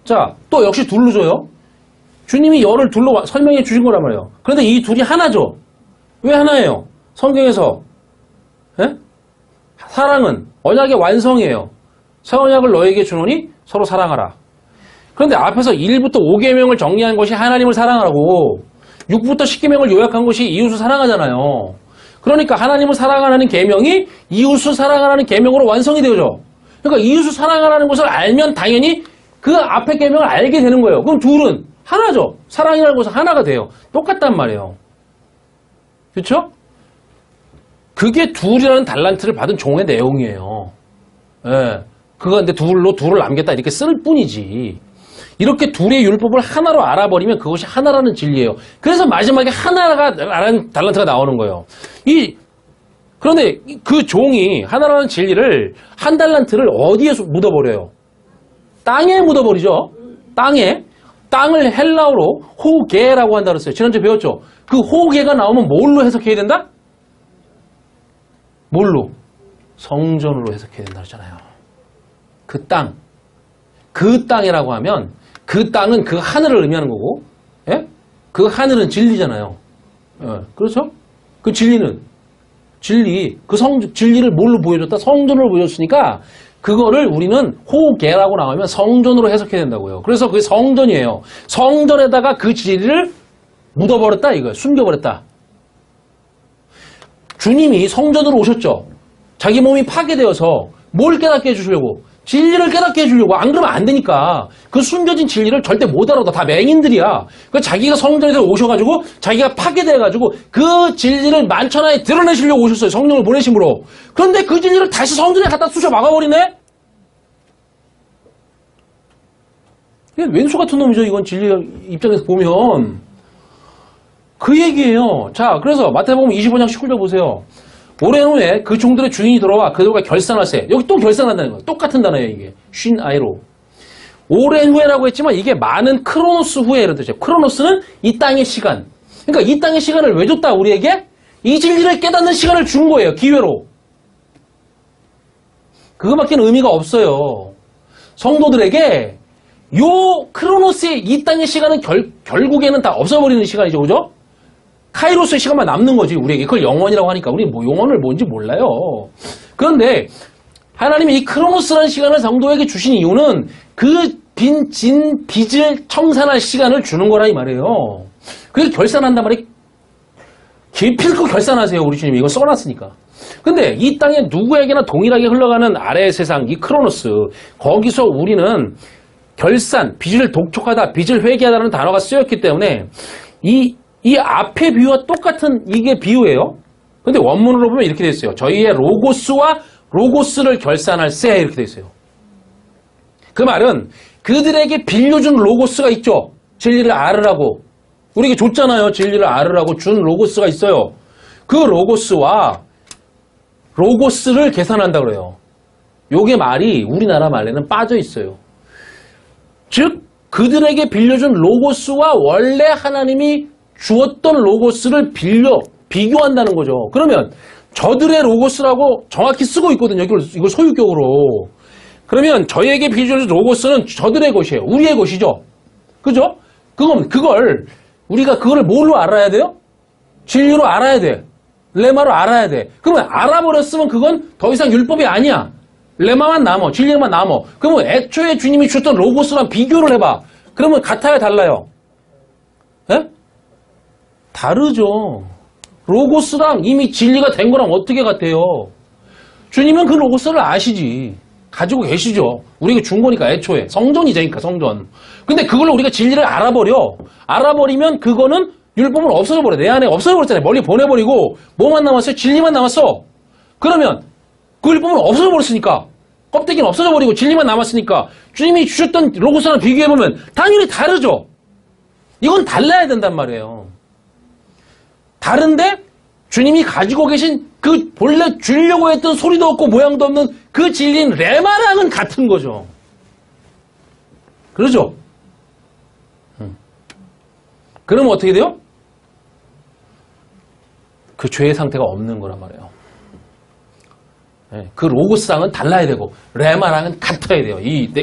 Speaker 1: 자, 또 역시 둘로 줘요. 주님이 열을 둘로 설명해 주신 거란 말이에요. 그런데 이 둘이 하나죠. 왜 하나예요? 성경에서 사랑은 언약의 완성이에요. 새 언약을 너에게 주노니 서로 사랑하라. 그런데 앞에서 1부터 5계명을 정리한 것이 하나님을 사랑하라고 6부터 10계명을 요약한 것이 이웃을 사랑하잖아요. 그러니까 하나님을 사랑하라는 계명이 이웃을 사랑하라는 계명으로 완성이 되어져. 그러니까 이웃을 사랑하라는 것을 알면 당연히 그 앞에 계명을 알게 되는 거예요. 그럼 둘은 하나죠. 사랑이라는 것은 하나가 돼요. 똑같단 말이에요. 그렇죠? 그게 둘이라는 달란트를 받은 종의 내용이에요. 예. 그거 근데 둘을 남겼다 이렇게 쓸 뿐이지. 이렇게 둘의 율법을 하나로 알아버리면 그것이 하나라는 진리예요. 그래서 마지막에 하나라는 달란트가 나오는 거예요. 그런데 그 종이 하나라는 진리를 한 달란트를 어디에 묻어버려요? 땅에 묻어버리죠. 땅을 헬라어로 호게라고 한다 그랬어요. 지난주에 배웠죠. 그 호게가 나오면 뭘로 해석해야 된다? 뭘로? 성전으로 해석해야 된다 그랬잖아요. 그 땅이라고 하면 그 땅은 그 하늘을 의미하는 거고, 예? 그 하늘은 진리잖아요. 예, 그렇죠? 그 진리는 진리를 뭘로 보여줬다? 성전으로 보여줬으니까 그거를 우리는 호계라고 나오면 성전으로 해석해야 된다고요. 그래서 그게 성전이에요. 성전에다가 그 진리를 묻어버렸다 이거예요. 숨겨버렸다. 주님이 성전으로 오셨죠. 자기 몸이 파괴되어서 뭘 깨닫게 해주시려고? 진리를 깨닫게 해주려고. 안 그러면 안 되니까. 그 숨겨진 진리를 절대 못 알아도 다 맹인들이야. 그 자기가 성전에서 오셔가지고 자기가 파괴돼가지고 그 진리를 만천하에 드러내시려고 오셨어요. 성령을 보내심으로. 그런데 그 진리를 다시 성전에 갖다 쑤셔 막아버리네? 왼수 같은 놈이죠. 이건 진리 입장에서 보면. 그 얘기예요. 자, 그래서 마태복음 25장 19절 보세요. 오랜 후에 그 종들의 주인이 돌아와 그들과 결산할세. 여기 또 결산한다는 거예요. 똑같은 단어예요, 이게. 쉰 아이로. 오랜 후에라고 했지만 이게 많은 크로노스 후에 이런 뜻이에요. 크로노스는 이 땅의 시간. 그러니까 이 땅의 시간을 왜 줬다, 우리에게? 이 진리를 깨닫는 시간을 준 거예요, 기회로. 그거밖에 의미가 없어요. 성도들에게 요 크로노스의 이 땅의 시간은 결국에는 다 없어버리는 시간이죠. 그죠? 카이로스의 시간만 남는 거지, 우리에게. 그걸 영원이라고 하니까 우리 뭐 영원을 뭔지 몰라요. 그런데 하나님이 이 크로노스라는 시간을 성도에게 주신 이유는 그 빚을 청산할 시간을 주는 거라 이 말이에요. 그게 결산한단 말이 기필코 결산하세요. 우리 주님이 이거 써놨으니까. 근데 이 땅에 누구에게나 동일하게 흘러가는 아래의 세상, 이 크로노스, 거기서 우리는 결산, 빚을 독촉하다, 빚을 회개하다는 단어가 쓰였기 때문에 이 앞의 비유와 똑같은 이게 비유예요. 근데 원문으로 보면 이렇게 돼 있어요. 저희의 로고스와 로고스를 결산할 세 이렇게 돼 있어요. 그 말은 그들에게 빌려준 로고스가 있죠. 진리를 알으라고. 우리에게 줬잖아요. 진리를 알으라고 준 로고스가 있어요. 그 로고스와 로고스를 계산한다 그래요. 요게 말이 우리나라 말에는 빠져 있어요. 즉 그들에게 빌려준 로고스와 원래 하나님이 주었던 로고스를 비교한다는 거죠. 그러면 저들의 로고스라고 정확히 쓰고 있거든요. 이걸 소유격으로. 그러면 저에게 빌려준 로고스는 저들의 것이에요. 우리의 것이죠. 그죠? 우리가 그거를 뭘로 알아야 돼요? 진리로 알아야 돼. 레마로 알아야 돼. 그러면 알아버렸으면 그건 더 이상 율법이 아니야. 레마만 남어. 진리만 남어. 그러면 애초에 주님이 주셨던 로고스랑 비교를 해봐. 그러면 같아요? 달라요? 예? 다르죠. 로고스랑 이미 진리가 된 거랑 어떻게 같아요? 주님은 그 로고스를 아시지. 가지고 계시죠. 우리에게 준 거니까 애초에. 성전이자니까 성전. 근데 그걸로 우리가 진리를 알아버려. 알아버리면 그거는 율법은 없어져버려. 내 안에 없어져버렸잖아요. 멀리 보내버리고 뭐만 남았어요? 진리만 남았어. 그러면 그 율법은 없어져버렸으니까 껍데기는 없어져버리고 진리만 남았으니까 주님이 주셨던 로고스랑 비교해보면 당연히 다르죠. 이건 달라야 된단 말이에요. 다른데 주님이 가지고 계신 그 본래 주려고 했던 소리도 없고 모양도 없는 그 진리인 레마랑은 같은 거죠. 그러죠? 그러면 어떻게 돼요? 그 죄의 상태가 없는 거란 말이에요. 그 로고스랑은 달라야 되고 레마랑은 같아야 돼요.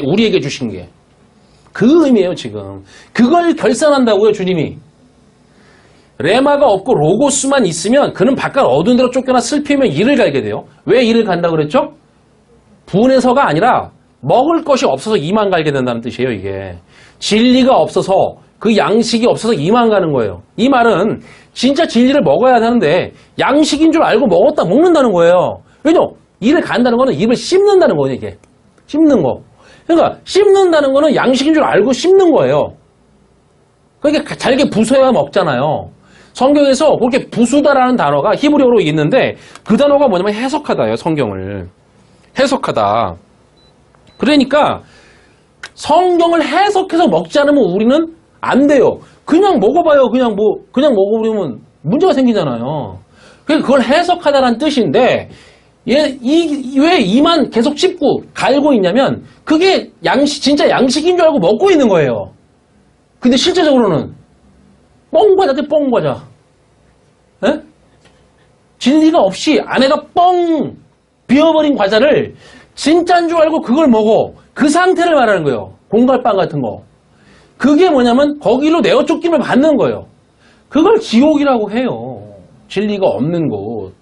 Speaker 1: 우리에게 주신 게. 그 의미예요 지금. 그걸 결산한다고요 주님이. 레마가 없고 로고스만 있으면 그는 바깥 어두운 데로 쫓겨나 슬피면 이를 갈게 돼요. 왜 이를 간다고 그랬죠? 분해서가 아니라 먹을 것이 없어서 이만 갈게 된다는 뜻이에요 이게. 진리가 없어서 그 양식이 없어서 이만 가는 거예요. 이 말은 진짜 진리를 먹어야 하는데 양식인 줄 알고 먹는다는 거예요. 왜냐면 이를 간다는 거는 입을 씹는다는 거예요 이게. 씹는 거. 그러니까 씹는다는 거는 양식인 줄 알고 씹는 거예요. 그러니까 잘게 부숴야 먹잖아요. 성경에서 그렇게 부수다라는 단어가 히브리어로 있는데 그 단어가 뭐냐면 해석하다예요. 성경을. 해석하다. 그러니까 성경을 해석해서 먹지 않으면 우리는 안 돼요. 그냥 먹어봐요. 그냥 먹어보면 문제가 생기잖아요. 그걸 해석하다라는 뜻인데 왜 이만 계속 씹고 갈고 있냐면 그게 진짜 양식인 줄 알고 먹고 있는 거예요. 근데 실제적으로는 뻥과자지 뻥과자. 에? 진리가 없이 안에가 뻥 비어버린 과자를 진짜인 줄 알고 그걸 먹어. 그 상태를 말하는 거예요. 공갈빵 같은 거. 그게 뭐냐면 거기로 내어 쫓김을 받는 거예요. 그걸 지옥이라고 해요. 진리가 없는 곳.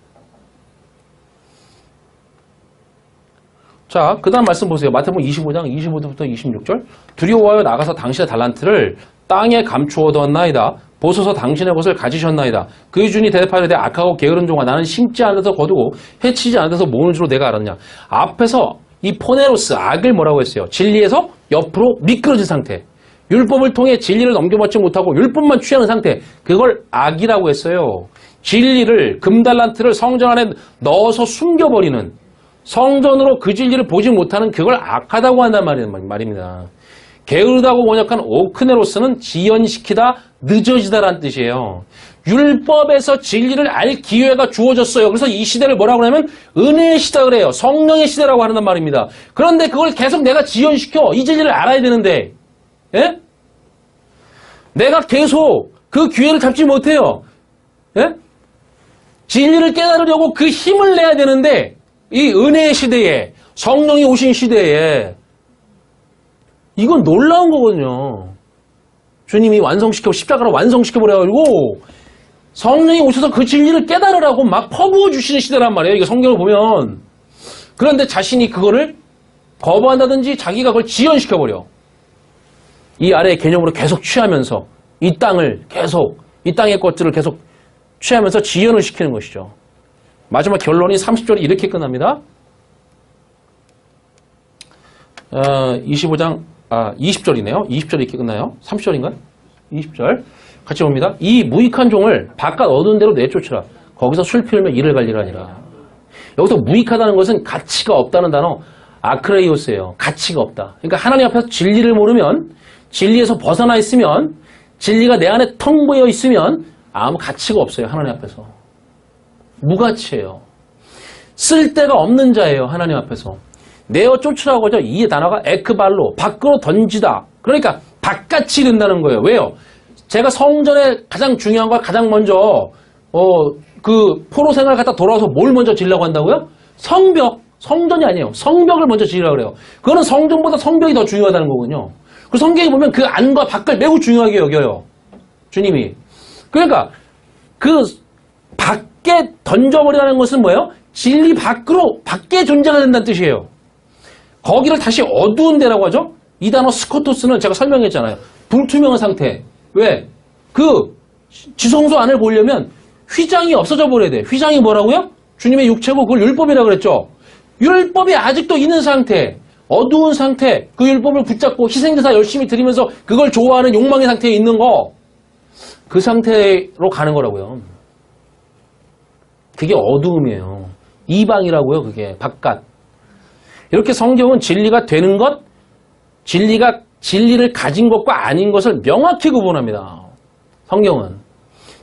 Speaker 1: 자, 그 다음 말씀 보세요. 마태복음 25장 25절부터 26절. 두려워하여 나가서 당신의 달란트를 땅에 감추어두었나이다. 보소서 당신의 것을 가지셨나이다. 그의 주인이 대답하되 악하고 게으른 종아 나는 심지 않아서 거두고 해치지 않아서 모으는 줄로 내가 알았냐. 앞에서 이 포네로스 악을 뭐라고 했어요? 진리에서 옆으로 미끄러진 상태. 율법을 통해 진리를 넘겨받지 못하고 율법만 취하는 상태. 그걸 악이라고 했어요. 진리를 금달란트를 성전 안에 넣어서 숨겨버리는 성전으로 그 진리를 보지 못하는 그걸 악하다고 한단 말입니다. 게으르다고 번역한 오크네로스는 지연시키다, 늦어지다라는 뜻이에요. 율법에서 진리를 알 기회가 주어졌어요. 그래서 이 시대를 뭐라고 하냐면 은혜의 시대라 그래요. 성령의 시대라고 하는 말입니다. 그런데 그걸 계속 내가 지연시켜. 이 진리를 알아야 되는데 예? 내가 계속 그 기회를 잡지 못해요. 예? 진리를 깨달으려고 그 힘을 내야 되는데 이 은혜의 시대에 성령이 오신 시대에 이건 놀라운 거거든요. 주님이 완성시켜 십자가로 완성시켜버려가지고 성령이 오셔서 그 진리를 깨달으라고 막 퍼부어 주시는 시대란 말이에요. 이거 성경을 보면. 그런데 자신이 그거를 거부한다든지 자기가 그걸 지연시켜버려. 이 아래의 개념으로 계속 취하면서 이 땅의 것들을 계속 취하면서 지연을 시키는 것이죠. 마지막 결론이 30절이 이렇게 끝납니다. 20절이네요. 20절이 이렇게 끝나요. 30절인가요? 20절. 같이 봅니다. 이 무익한 종을 바깥 어두운 데로 내쫓으라. 거기서 술 피우며 이를 갈리라니라. 여기서 무익하다는 것은 가치가 없다는 단어 아크레이오스예요. 가치가 없다. 그러니까 하나님 앞에서 진리를 모르면, 진리에서 벗어나 있으면, 진리가 내 안에 텅비어 있으면 아무 가치가 없어요. 하나님 앞에서. 무가치예요. 쓸데가 없는 자예요. 하나님 앞에서. 내어 쫓으라고 하죠. 이 단어가 에크발로, 밖으로 던지다. 그러니까 바깥이 된다는 거예요. 왜요? 제가 성전에 가장 중요한 걸 가장 먼저 그 포로 생활 갖다 돌아와서 뭘 먼저 지으려고 한다고요? 성벽. 성전이 아니에요. 성벽을 먼저 지으라고 그래요. 그거는 성전보다 성벽이 더 중요하다는 거군요. 그 성경에 보면 그 안과 밖을 매우 중요하게 여겨요. 주님이. 그러니까 그 밖에 던져버리라는 것은 뭐예요? 진리 밖에 존재가 된다는 뜻이에요. 거기를 다시 어두운 데라고 하죠? 이 단어 스코토스는 제가 설명했잖아요. 불투명한 상태. 왜? 그 지성소 안을 보려면 휘장이 없어져 버려야 돼. 휘장이 뭐라고요? 주님의 육체고 그걸 율법이라고 그랬죠. 율법이 아직도 있는 상태, 어두운 상태, 그 율법을 붙잡고 희생제사 열심히 드리면서 그걸 좋아하는 욕망의 상태에 있는 거, 그 상태로 가는 거라고요. 그게 어두움이에요. 이방이라고요. 그게 바깥. 이렇게 성경은 진리가 되는 것, 진리를 가진 것과 아닌 것을 명확히 구분합니다. 성경은.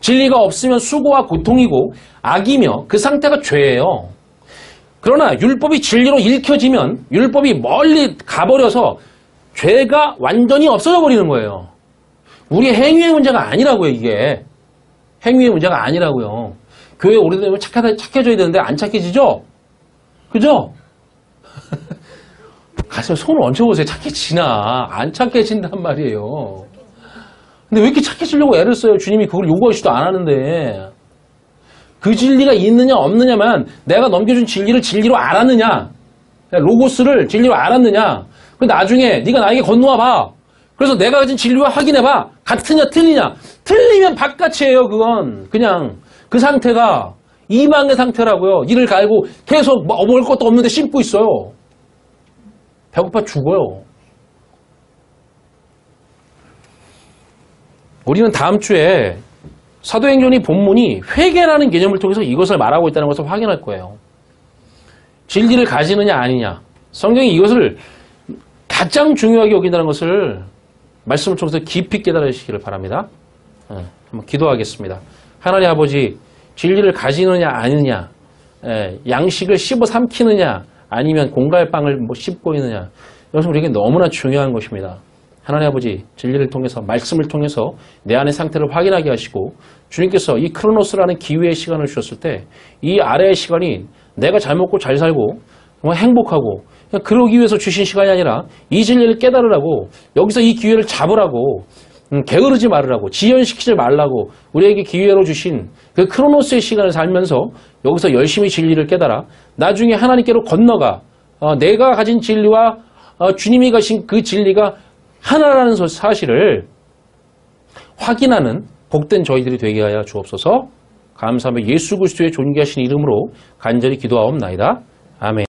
Speaker 1: 진리가 없으면 수고와 고통이고 악이며 그 상태가 죄예요. 그러나 율법이 진리로 읽혀지면 율법이 멀리 가버려서 죄가 완전히 없어져 버리는 거예요. 우리의 행위의 문제가 아니라고요. 이게. 행위의 문제가 아니라고요. 교회 오래되면 착해져야 되는데 안 착해지죠? 그죠? 가서 손을 얹혀보세요. 착해지나. 안 착해진단 말이에요. 근데 왜 이렇게 착해지려고 애를 써요? 주님이 그걸 요구하지도 않았는데. 그 진리가 있느냐 없느냐만 내가 넘겨준 진리를 진리로 알았느냐. 로고스를 진리로 알았느냐. 근데 나중에 네가 나에게 건너와 봐. 그래서 내가 가진 진리와 확인해 봐. 같으냐 틀리냐. 틀리면 바깥이에요. 그건. 그냥 그 상태가 이방의 상태라고요. 이를 갈고 계속 먹을 것도 없는데 씹고 있어요. 배고파 죽어요. 우리는 다음 주에 사도행전의 본문이 회개라는 개념을 통해서 이것을 말하고 있다는 것을 확인할 거예요. 진리를 가지느냐 아니냐. 성경이 이것을 가장 중요하게 여긴다는 것을 말씀을 통해서 깊이 깨달으시기를 바랍니다. 한번 기도하겠습니다. 하나님 아버지, 진리를 가지느냐 아니느냐, 양식을 씹어 삼키느냐 아니면 공갈빵을 씹고 있느냐, 이것은 우리에게 너무나 중요한 것입니다. 하나님 아버지, 진리를 통해서, 말씀을 통해서 내 안의 상태를 확인하게 하시고, 주님께서 이 크로노스라는 기회의 시간을 주셨을 때 이 아래의 시간이 내가 잘 먹고 잘 살고 정말 행복하고 그냥 그러기 위해서 주신 시간이 아니라 이 진리를 깨달으라고, 여기서 이 기회를 잡으라고, 게으르지 말으라고, 지연시키지 말라고 우리에게 기회로 주신 그 크로노스의 시간을 살면서 여기서 열심히 진리를 깨달아 나중에 하나님께로 건너가 내가 가진 진리와 주님이 가신 그 진리가 하나라는 사실을 확인하는 복된 저희들이 되게 하여 주옵소서. 감사하며 예수 그리스도의 존귀하신 이름으로 간절히 기도하옵나이다. 아멘.